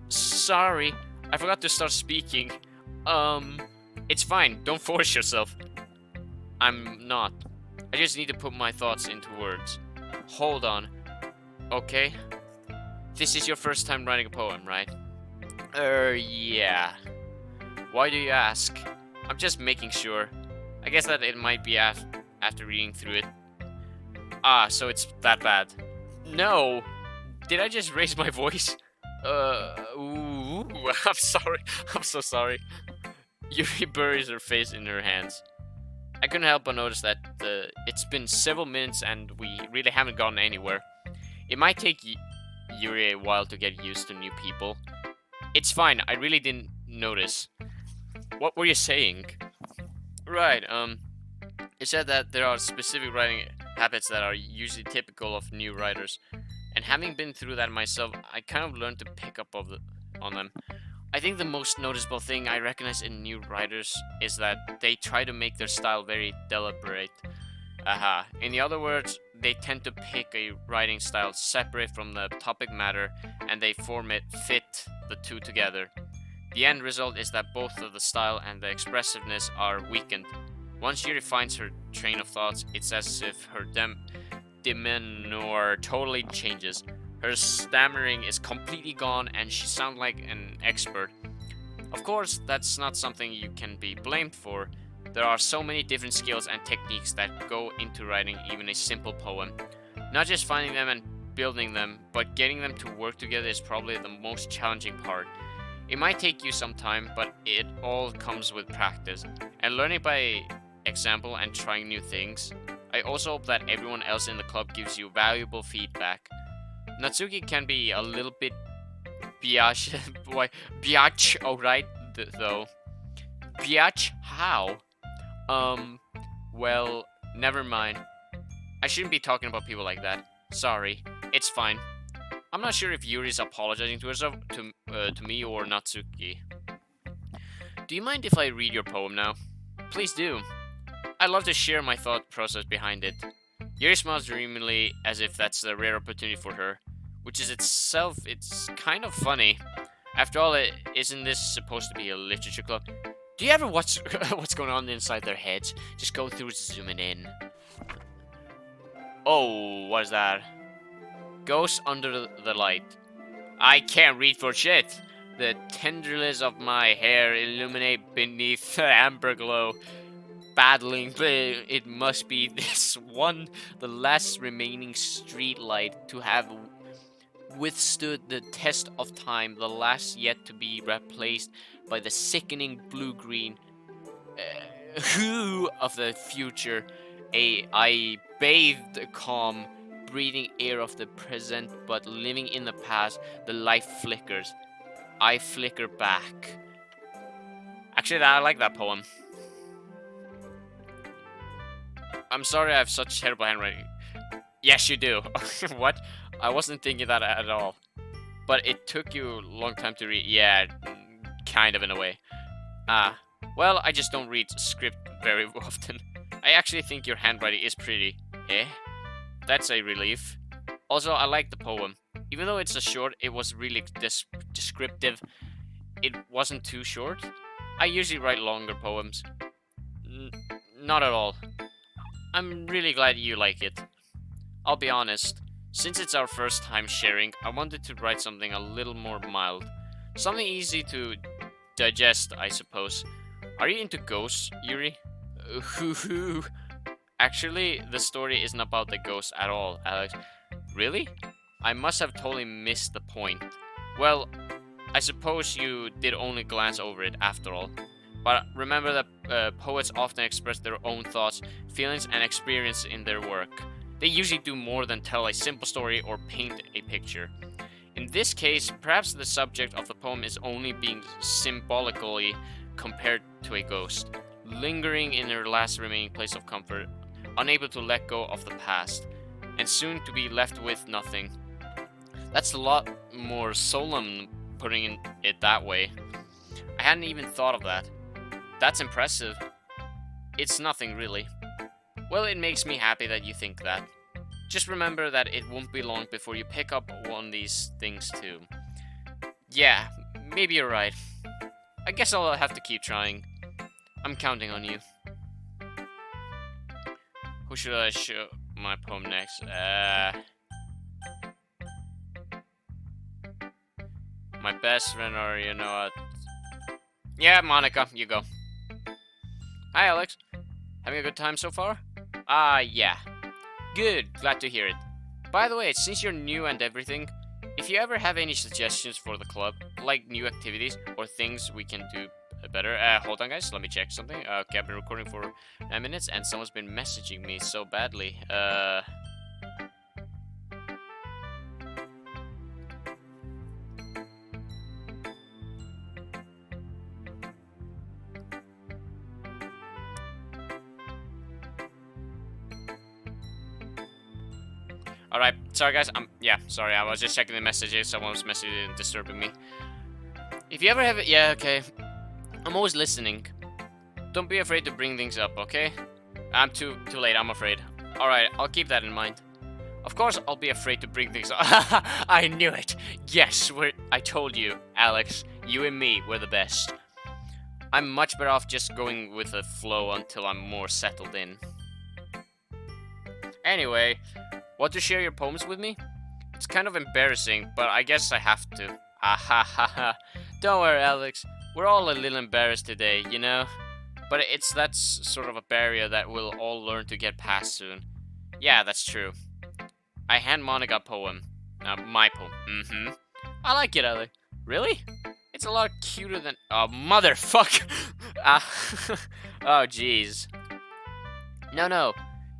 sorry, I forgot to start speaking. It's fine, don't force yourself. I'm not. I just need to put my thoughts into words. Hold on. Okay. This is your first time writing a poem, right? Yeah. Why do you ask? I'm just making sure. I guess that it might be after reading through it. Ah, so it's that bad. No! Did I just raise my voice? Ooh, I'm sorry. I'm so sorry. Yuri buries her face in her hands. I couldn't help but notice that it's been several minutes and we really haven't gotten anywhere. It might take Yuri a while to get used to new people. It's fine, I really didn't notice. What were you saying? Right, it said that there are specific writing habits that are usually typical of new writers. And having been through that myself, I kind of learned to pick up on them. I think the most noticeable thing I recognize in new writers is that they try to make their style very deliberate. In other words, they tend to pick a writing style separate from the topic matter, and they fit the two together. The end result is that both of the style and the expressiveness are weakened. Once Yuri finds her train of thoughts, it's as if her demeanor totally changes. Her stammering is completely gone, and she sounds like an expert. Of course, that's not something you can be blamed for. There are so many different skills and techniques that go into writing even a simple poem. Not just finding them and building them, but getting them to work together is probably the most challenging part. It might take you some time, but it all comes with practice and learning by example and trying new things. I also hope that everyone else in the club gives you valuable feedback. Natsuki can be a little bit biatch, alright, though. Biatch? How? Well, never mind. I shouldn't be talking about people like that. Sorry. It's fine. I'm not sure if Yuri's apologizing to herself, to me or Natsuki. Do you mind if I read your poem now? Please do. I'd love to share my thought process behind it. Yuri smiles dreamily as if that's a rare opportunity for her, which is itself, it's kind of funny. After all, isn't this supposed to be a literature club? Do you ever watch what's going on inside their heads? Just go through zooming in. Oh, what is that? Ghosts under the light. I can't read for shit. The tendrils of my hair illuminate beneath the amber glow. Battling, it must be this one, the last remaining street light to have withstood the test of time, the last yet to be replaced by the sickening blue-green hue of the future. I bathed calm, breathing air of the present, but living in the past, the light flickers. I flicker back. Actually, I like that poem. I'm sorry I have such terrible handwriting. Yes, you do. What? I wasn't thinking that at all. But it took you a long time to read. Yeah, kind of in a way. Well, I just don't read script very often. I actually think your handwriting is pretty. Eh? That's a relief. Also, I like the poem. Even though it's a short, it was really descriptive. It wasn't too short. I usually write longer poems. Not at all. I'm really glad you like it. I'll be honest, since it's our first time sharing, I wanted to write something a little more mild. Something easy to digest, I suppose. Are you into ghosts, Yuri? Actually, the story isn't about the ghosts at all, Alex. Really? I must have totally missed the point. Well, I suppose you did only glance over it after all. But remember that poets often express their own thoughts, feelings, and experience in their work. They usually do more than tell a simple story or paint a picture. In this case, perhaps the subject of the poem is only being symbolically compared to a ghost, lingering in her last remaining place of comfort, unable to let go of the past, and soon to be left with nothing. That's a lot more solemn putting it that way. I hadn't even thought of that. That's impressive. It's nothing really. Well, it makes me happy that you think that. Just remember that it won't be long before you pick up on these things too. Yeah, maybe you're right. I guess I'll have to keep trying. I'm counting on you. Who should I show my poem next? My best friend, or you know what? Yeah, Monica, you go. Hi, Alex. Having a good time so far? Yeah. Good, glad to hear it. By the way, since you're new and everything, if you ever have any suggestions for the club, like new activities or things we can do better, hold on guys, let me check something. Okay, I've been recording for 9 minutes and someone's been messaging me so badly. Alright, sorry guys, sorry, I was just checking the messages, someone was messaging and disturbing me. If you ever have it, yeah, okay. I'm always listening. Don't be afraid to bring things up, okay? I'm too late, I'm afraid. Alright, I'll keep that in mind. Of course, I'll be afraid to bring things up. I knew it. Yes, I told you, Alex. You and me, we're the best. I'm much better off just going with the flow until I'm more settled in. Anyway, want to share your poems with me? It's kind of embarrassing, but I guess I have to. Ah ha ha ha. Don't worry, Alex. We're all a little embarrassed today, you know? But that's sort of a barrier that we'll all learn to get past soon. Yeah, that's true. I hand Monica a poem. My poem. I like it, Alex. Really? It's a lot cuter than. Oh, motherfucker! Oh, jeez. No.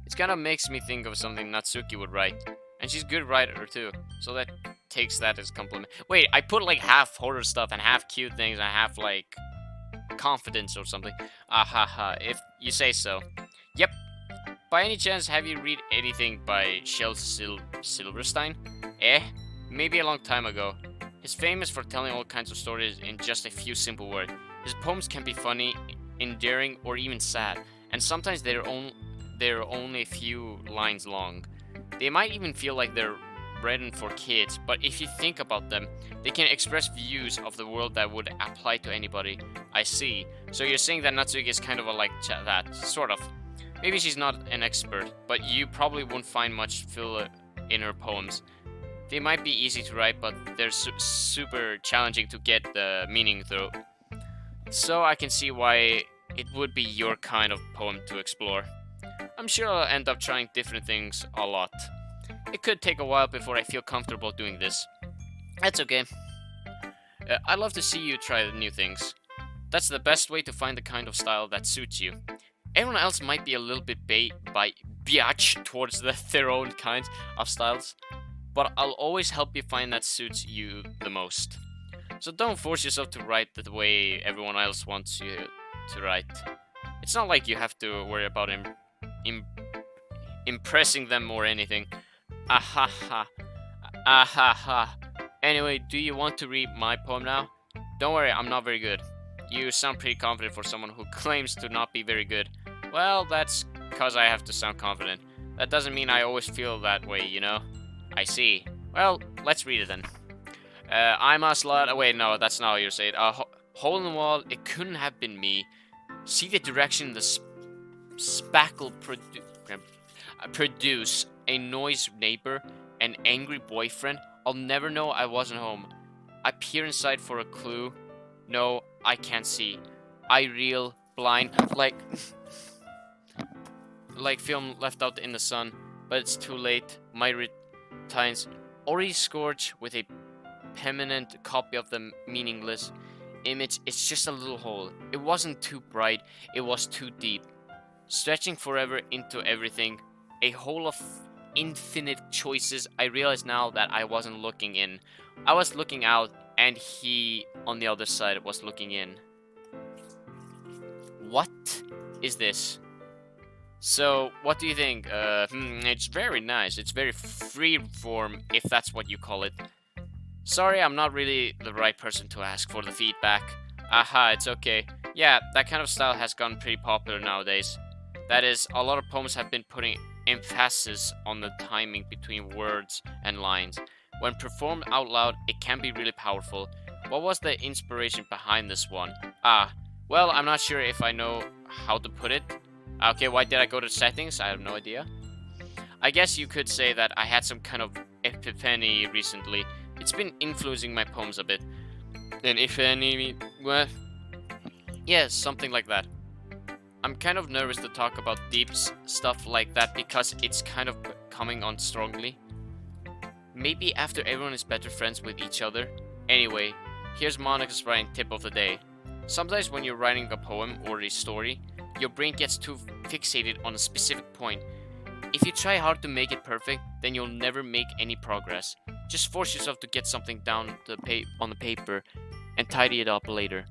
It kind of makes me think of something Natsuki would write. And she's a good writer, too. So that takes that as compliment. Wait, I put like half horror stuff and half cute things and half like confidence or something. Ahaha, if you say so. Yep. By any chance, have you read anything by Shel Silverstein? Maybe a long time ago. He's famous for telling all kinds of stories in just a few simple words. His poems can be funny, endearing, or even sad, and sometimes they're only a few lines long. They might even feel like they're written for kids, but if you think about them, they can express views of the world that would apply to anybody. I see. So you're saying that Natsuki is kind of a like that, sort of. Maybe she's not an expert, but you probably won't find much filler in her poems. They might be easy to write, but they're super challenging to get the meaning through. So I can see why it would be your kind of poem to explore. I'm sure I'll end up trying different things a lot. It could take a while before I feel comfortable doing this. That's okay. I'd love to see you try new things. That's the best way to find the kind of style that suits you. Everyone else might be a little bit biatch towards their own kinds of styles, but I'll always help you find that suits you the most. So don't force yourself to write the way everyone else wants you to write. It's not like you have to worry about impressing them or anything. Ahaha. Ahaha. Anyway, do you want to read my poem now? Don't worry, I'm not very good. You sound pretty confident for someone who claims to not be very good. Well, that's because I have to sound confident. That doesn't mean I always feel that way, you know? I see. Well, let's read it then. I'm a slut. Oh, wait, no, that's not how you say it. Hole in the wall, it couldn't have been me. See the direction the spackle produce. A noise neighbor, an angry boyfriend. I'll never know I wasn't home. I peer inside for a clue. No, I can't see. I reel, blind, like film left out in the sun. But it's too late. My retines already scorched with a permanent copy of the meaningless image. It's just a little hole. It wasn't too bright. It was too deep. Stretching forever into everything. A hole of infinite choices. I realize now that I wasn't looking in. I was looking out, and he on the other side was looking in. What is this? So, what do you think? It's very nice. It's very freeform, if that's what you call it. Sorry, I'm not really the right person to ask for the feedback. Aha, it's okay. Yeah, that kind of style has gotten pretty popular nowadays. That is, a lot of poems have been putting emphasis on the timing between words and lines. When performed out loud, it can be really powerful. What was the inspiration behind this one? Well, I'm not sure if I know how to put it. Okay, why did I go to settings? I have no idea. I guess you could say that I had some kind of epiphany recently. It's been influencing my poems a bit. An epiphany, well, yeah, something like that. I'm kind of nervous to talk about deep stuff like that because it's kind of coming on strongly. Maybe after everyone is better friends with each other. Anyway, here's Monica's writing tip of the day. Sometimes when you're writing a poem or a story, your brain gets too fixated on a specific point. If you try hard to make it perfect, then you'll never make any progress. Just force yourself to get something down on the paper and tidy it up later.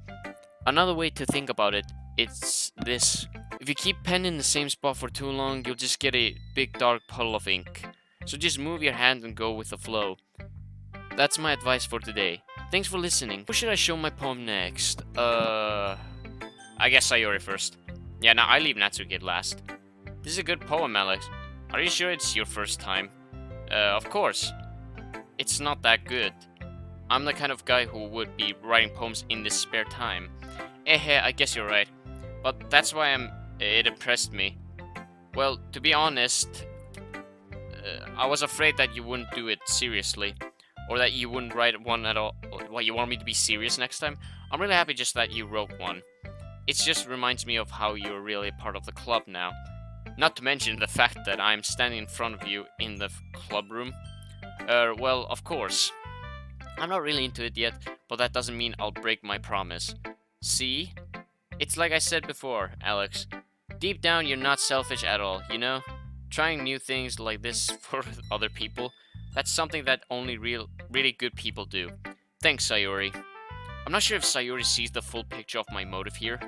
Another way to think about it, it's this. If you keep pen in the same spot for too long, you'll just get a big dark puddle of ink. So just move your hand and go with the flow. That's my advice for today. Thanks for listening. Who should I show my poem next? I guess Sayori first. Yeah, now I leave Natsuki last. This is a good poem, Alex. Are you sure it's your first time? Of course. It's not that good. I'm the kind of guy who would be writing poems in his spare time. I guess you're right. But that's why it impressed me. Well, to be honest, I was afraid that you wouldn't do it seriously. Or that you wouldn't write one at all. What, you want me to be serious next time? I'm really happy just that you wrote one. It just reminds me of how you're really part of the club now. Not to mention the fact that I'm standing in front of you in the club room. Well, of course. I'm not really into it yet, but that doesn't mean I'll break my promise. See? It's like I said before, Alex. Deep down, you're not selfish at all, you know? Trying new things like this for other people, that's something that only really good people do. Thanks, Sayori. I'm not sure if Sayori sees the full picture of my motive here.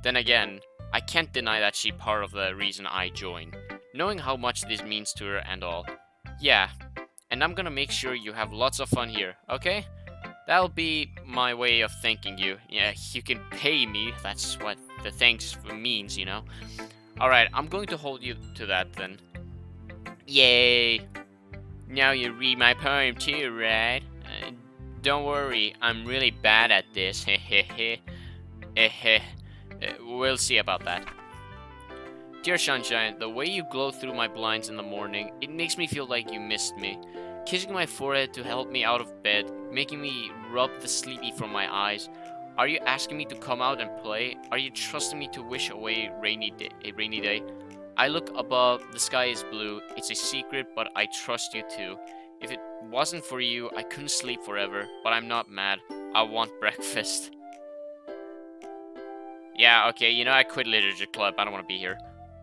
Then again, I can't deny that she's part of the reason I joined, knowing how much this means to her and all. Yeah, and I'm gonna make sure you have lots of fun here, okay? That'll be my way of thanking you. Yeah, you can pay me, that's what the thanks means, you know? Alright, I'm going to hold you to that then. Yay! Now you read my poem too, right? Don't worry, I'm really bad at this, hehehe. We'll see about that. Dear Sunshine, the way you glow through my blinds in the morning, it makes me feel like you missed me. Kissing my forehead to help me out of bed, making me rub the sleepy from my eyes. Are you asking me to come out and play? Are you trusting me to wish away a rainy day? I look above, the sky is blue. It's a secret, but I trust you too. If it wasn't for you, I couldn't sleep forever, but I'm not mad. I want breakfast. Yeah, okay, you know, I quit literature club. I don't want to be here.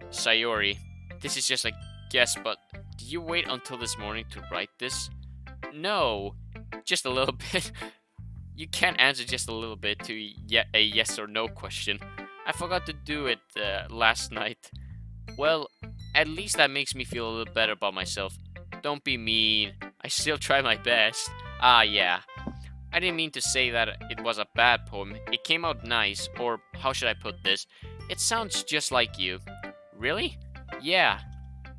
Sayori, this is just a guess, but did you wait until this morning to write this? No, just a little bit. You can't answer just a little bit to a yes or no question. I forgot to do it last night. Well, at least that makes me feel a little better about myself. Don't be mean. I still try my best. Ah, yeah. I didn't mean to say that it was a bad poem. It came out nice, or how should I put this? It sounds just like you. Really? Yeah.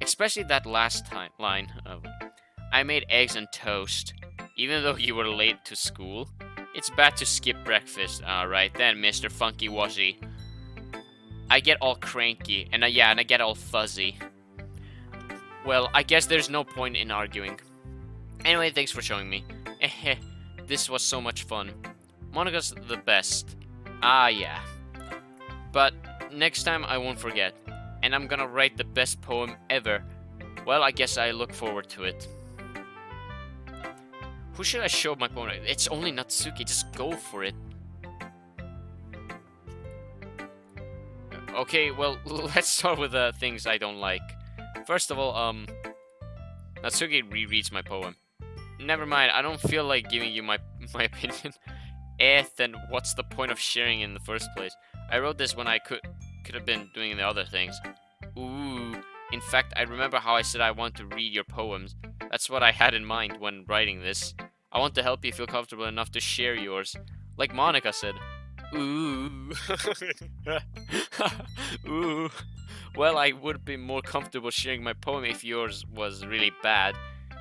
Especially that last line of, I made eggs and toast, even though you were late to school. It's bad to skip breakfast. Alright then, Mr. Funky Wuzzy. I get all cranky, and I get all fuzzy. Well, I guess there's no point in arguing. Anyway, thanks for showing me. This was so much fun. Monica's the best. Ah, yeah. But next time I won't forget. And I'm gonna write the best poem ever. Well, I guess I look forward to it. Who should I show my poem? It's only Natsuki, just go for it. Okay, well, let's start with the things I don't like. First of all, Natsuki rereads my poem. Never mind, I don't feel like giving you my opinion. Then what's the point of sharing in the first place? I wrote this when I could have been doing the other things. Ooh. In fact, I remember how I said I want to read your poems. That's what I had in mind when writing this. I want to help you feel comfortable enough to share yours. Like Monica said. Ooh. Ooh. Well, I would be more comfortable sharing my poem if yours was really bad.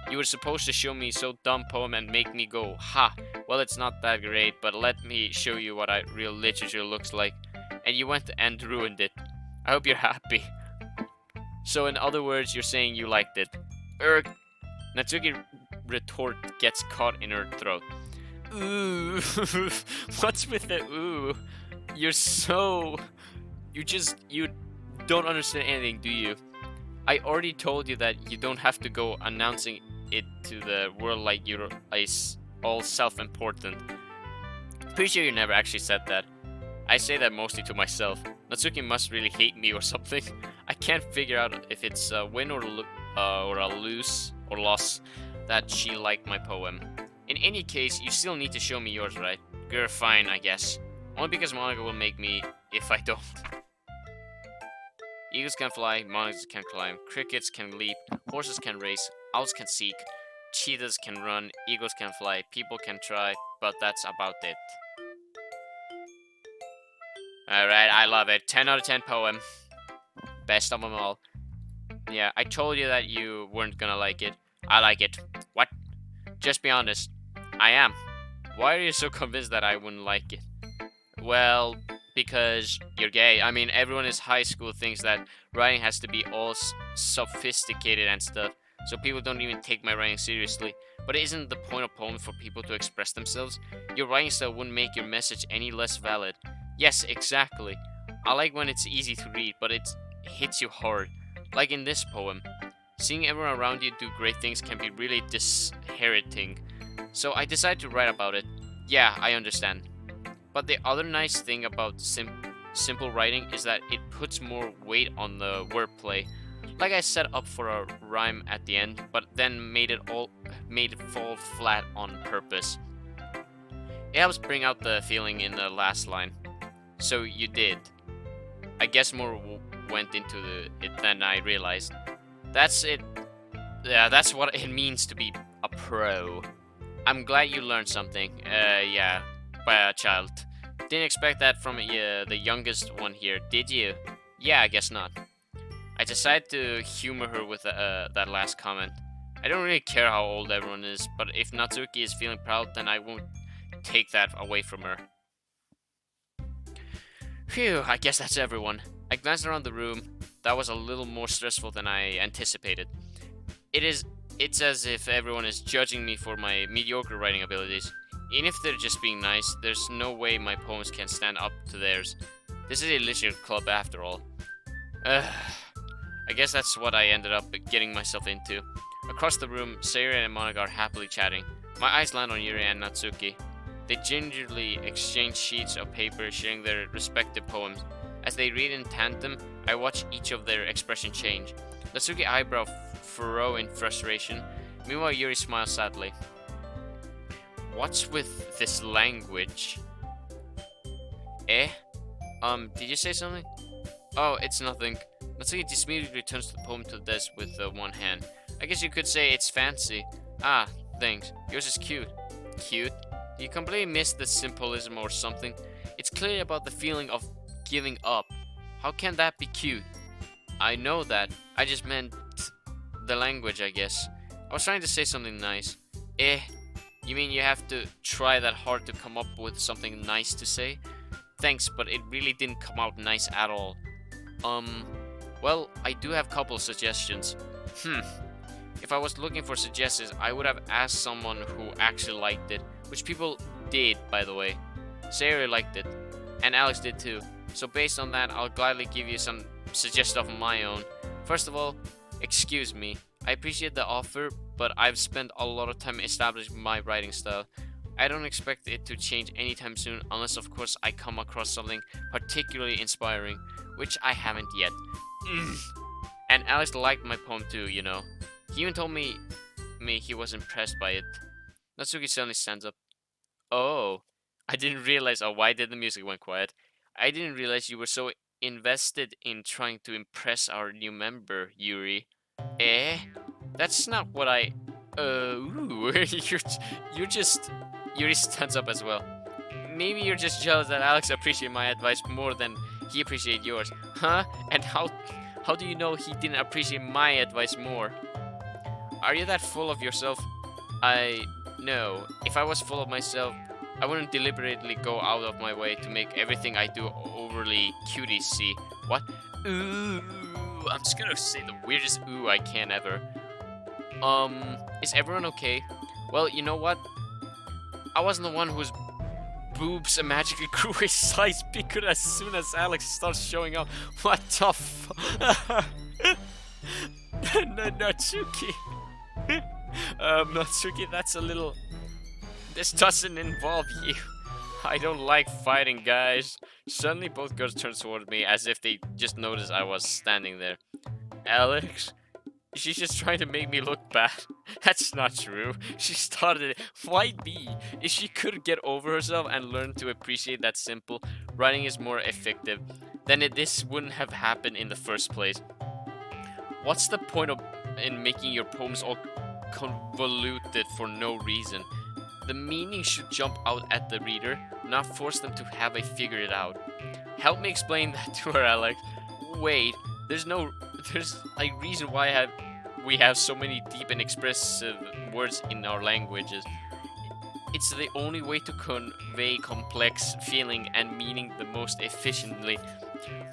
You were supposed to show me so dumb poem and make me go, ha, well, it's not that great, but let me show you what real literature looks like. And you went and ruined it. I hope you're happy. So in other words, you're saying you liked it. Natsuki retort gets caught in her throat. Ooh. What's with the ooh? You don't understand anything, do you? I already told you that you don't have to go announcing it to the world like you're all self-important. Pretty sure you never actually said that. I say that mostly to myself. Natsuki must really hate me or something. I can't figure out if it's a win or a lose or loss that she liked my poem. In any case, you still need to show me yours, right? You're fine, I guess. Only because Monica will make me if I don't. Eagles can fly, monkeys can climb, crickets can leap, horses can race, owls can seek, cheetahs can run, eagles can fly, people can try, but that's about it. Alright, I love it. 10 out of 10 poem. Best of them all. Yeah, I told you that you weren't gonna like it. I like it. What? Just be honest. I am. Why are you so convinced that I wouldn't like it? Well, because you're gay. I mean, everyone in high school thinks that writing has to be all sophisticated and stuff, so people don't even take my writing seriously. But isn't the point of poems for people to express themselves? Your writing style wouldn't make your message any less valid. Yes, exactly. I like when it's easy to read, but it hits you hard. Like in this poem. Seeing everyone around you do great things can be really disinheriting. So I decided to write about it. Yeah, I understand. But the other nice thing about simple writing is that it puts more weight on the wordplay. Like I set up for a rhyme at the end, but then made it fall flat on purpose. It helps bring out the feeling in the last line. So you did. I guess more went into it than I realized. That's it. Yeah, that's what it means to be a pro. I'm glad you learned something. Yeah, by a child. Didn't expect that from the youngest one here, did you? Yeah, I guess not. I decided to humor her with that last comment. I don't really care how old everyone is, but if Natsuki is feeling proud, then I won't take that away from her. Phew, I guess that's everyone. I glanced around the room. That was a little more stressful than I anticipated. It's as if everyone is judging me for my mediocre writing abilities. Even if they're just being nice, there's no way my poems can stand up to theirs. This is a literature club after all. I guess that's what I ended up getting myself into. Across the room, Sayori and Monica are happily chatting. My eyes land on Yuri and Natsuki. They gingerly exchange sheets of paper, sharing their respective poems. As they read in tandem, I watch each of their expression change. Natsuki eyebrow furrow in frustration. Meanwhile, Yuri smiles sadly. What's with this language? Eh? Did you say something? Oh, it's nothing. Natsuki dismissively turns the poem to the desk with one hand. I guess you could say it's fancy. Ah, thanks. Yours is cute. Cute? You completely missed the symbolism or something. It's clearly about the feeling of giving up. How can that be cute? I know that. I just meant the language, I guess. I was trying to say something nice. Eh? You mean you have to try that hard to come up with something nice to say? Thanks, but it really didn't come out nice at all. Well, I do have a couple suggestions. If I was looking for suggestions, I would have asked someone who actually liked it, which people did, by the way. Sayori liked it, and Alex did too. So based on that, I'll gladly give you some suggestions of my own. First of all, excuse me. I appreciate the offer, but I've spent a lot of time establishing my writing style. I don't expect it to change anytime soon, unless of course I come across something particularly inspiring, which I haven't yet. And Alex liked my poem too, you know. He even told me he was impressed by it. Natsuki suddenly stands up. Oh, I didn't realize. Oh, why did the music went quiet? I didn't realize you were so invested in trying to impress our new member, Yuri. Eh? That's not what I. You're just. Yuri stands up as well. Maybe you're just jealous that Alex appreciated my advice more than he appreciated yours, huh? And how do you know he didn't appreciate my advice more? Are you that full of yourself? No. If I was full of myself, I wouldn't deliberately go out of my way to make everything I do overly cutie see. What? Ooh. I'm just gonna say the weirdest ooh I can ever. Is everyone okay? Well, you know what? I wasn't the one whose boobs magically grew a size bigger as soon as Alex starts showing up. What the fuck? Natsuki. Natsuki, that's a little... This doesn't involve you. I don't like fighting, guys. Suddenly both girls turned toward me as if they just noticed I was standing there. Alex? She's just trying to make me look bad. That's not true. She started it. Why be? If she could get over herself and learn to appreciate that simple writing is more effective, then this wouldn't have happened in the first place. What's the point in making your poems all convoluted for no reason? The meaning should jump out at the reader, not force them to have figured it out. Help me explain that to her, Alex. Wait, there's a reason why I have we have so many deep and expressive words in our languages. It's the only way to convey complex feeling and meaning the most efficiently.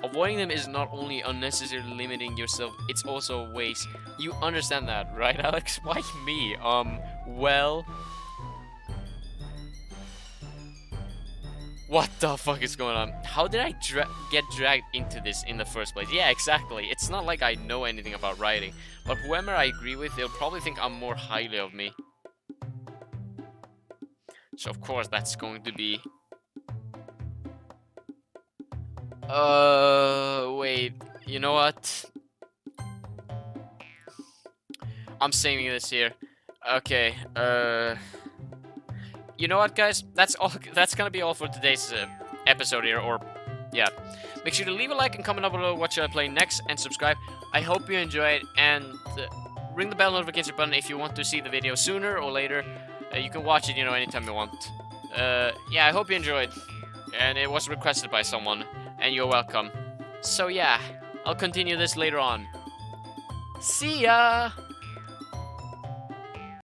Avoiding them is not only unnecessarily limiting yourself, it's also a waste. You understand that, right, Alex? Why me? Well... What the fuck is going on? How did I get dragged into this in the first place? Yeah, exactly. It's not like I know anything about writing. But whoever I agree with, they'll probably think I'm more highly of me. So of course that's going to be... wait. You know what? I'm saving this here. Okay, you know what, guys? That's all. That's gonna be all for today's episode here. Or, yeah. Make sure to leave a like and comment down below what should I play next, and subscribe. I hope you enjoy it, and ring the bell notification button if you want to see the video sooner or later. You can watch it, you know, anytime you want. Yeah, I hope you enjoyed, and it was requested by someone, and you're welcome. So yeah, I'll continue this later on. See ya!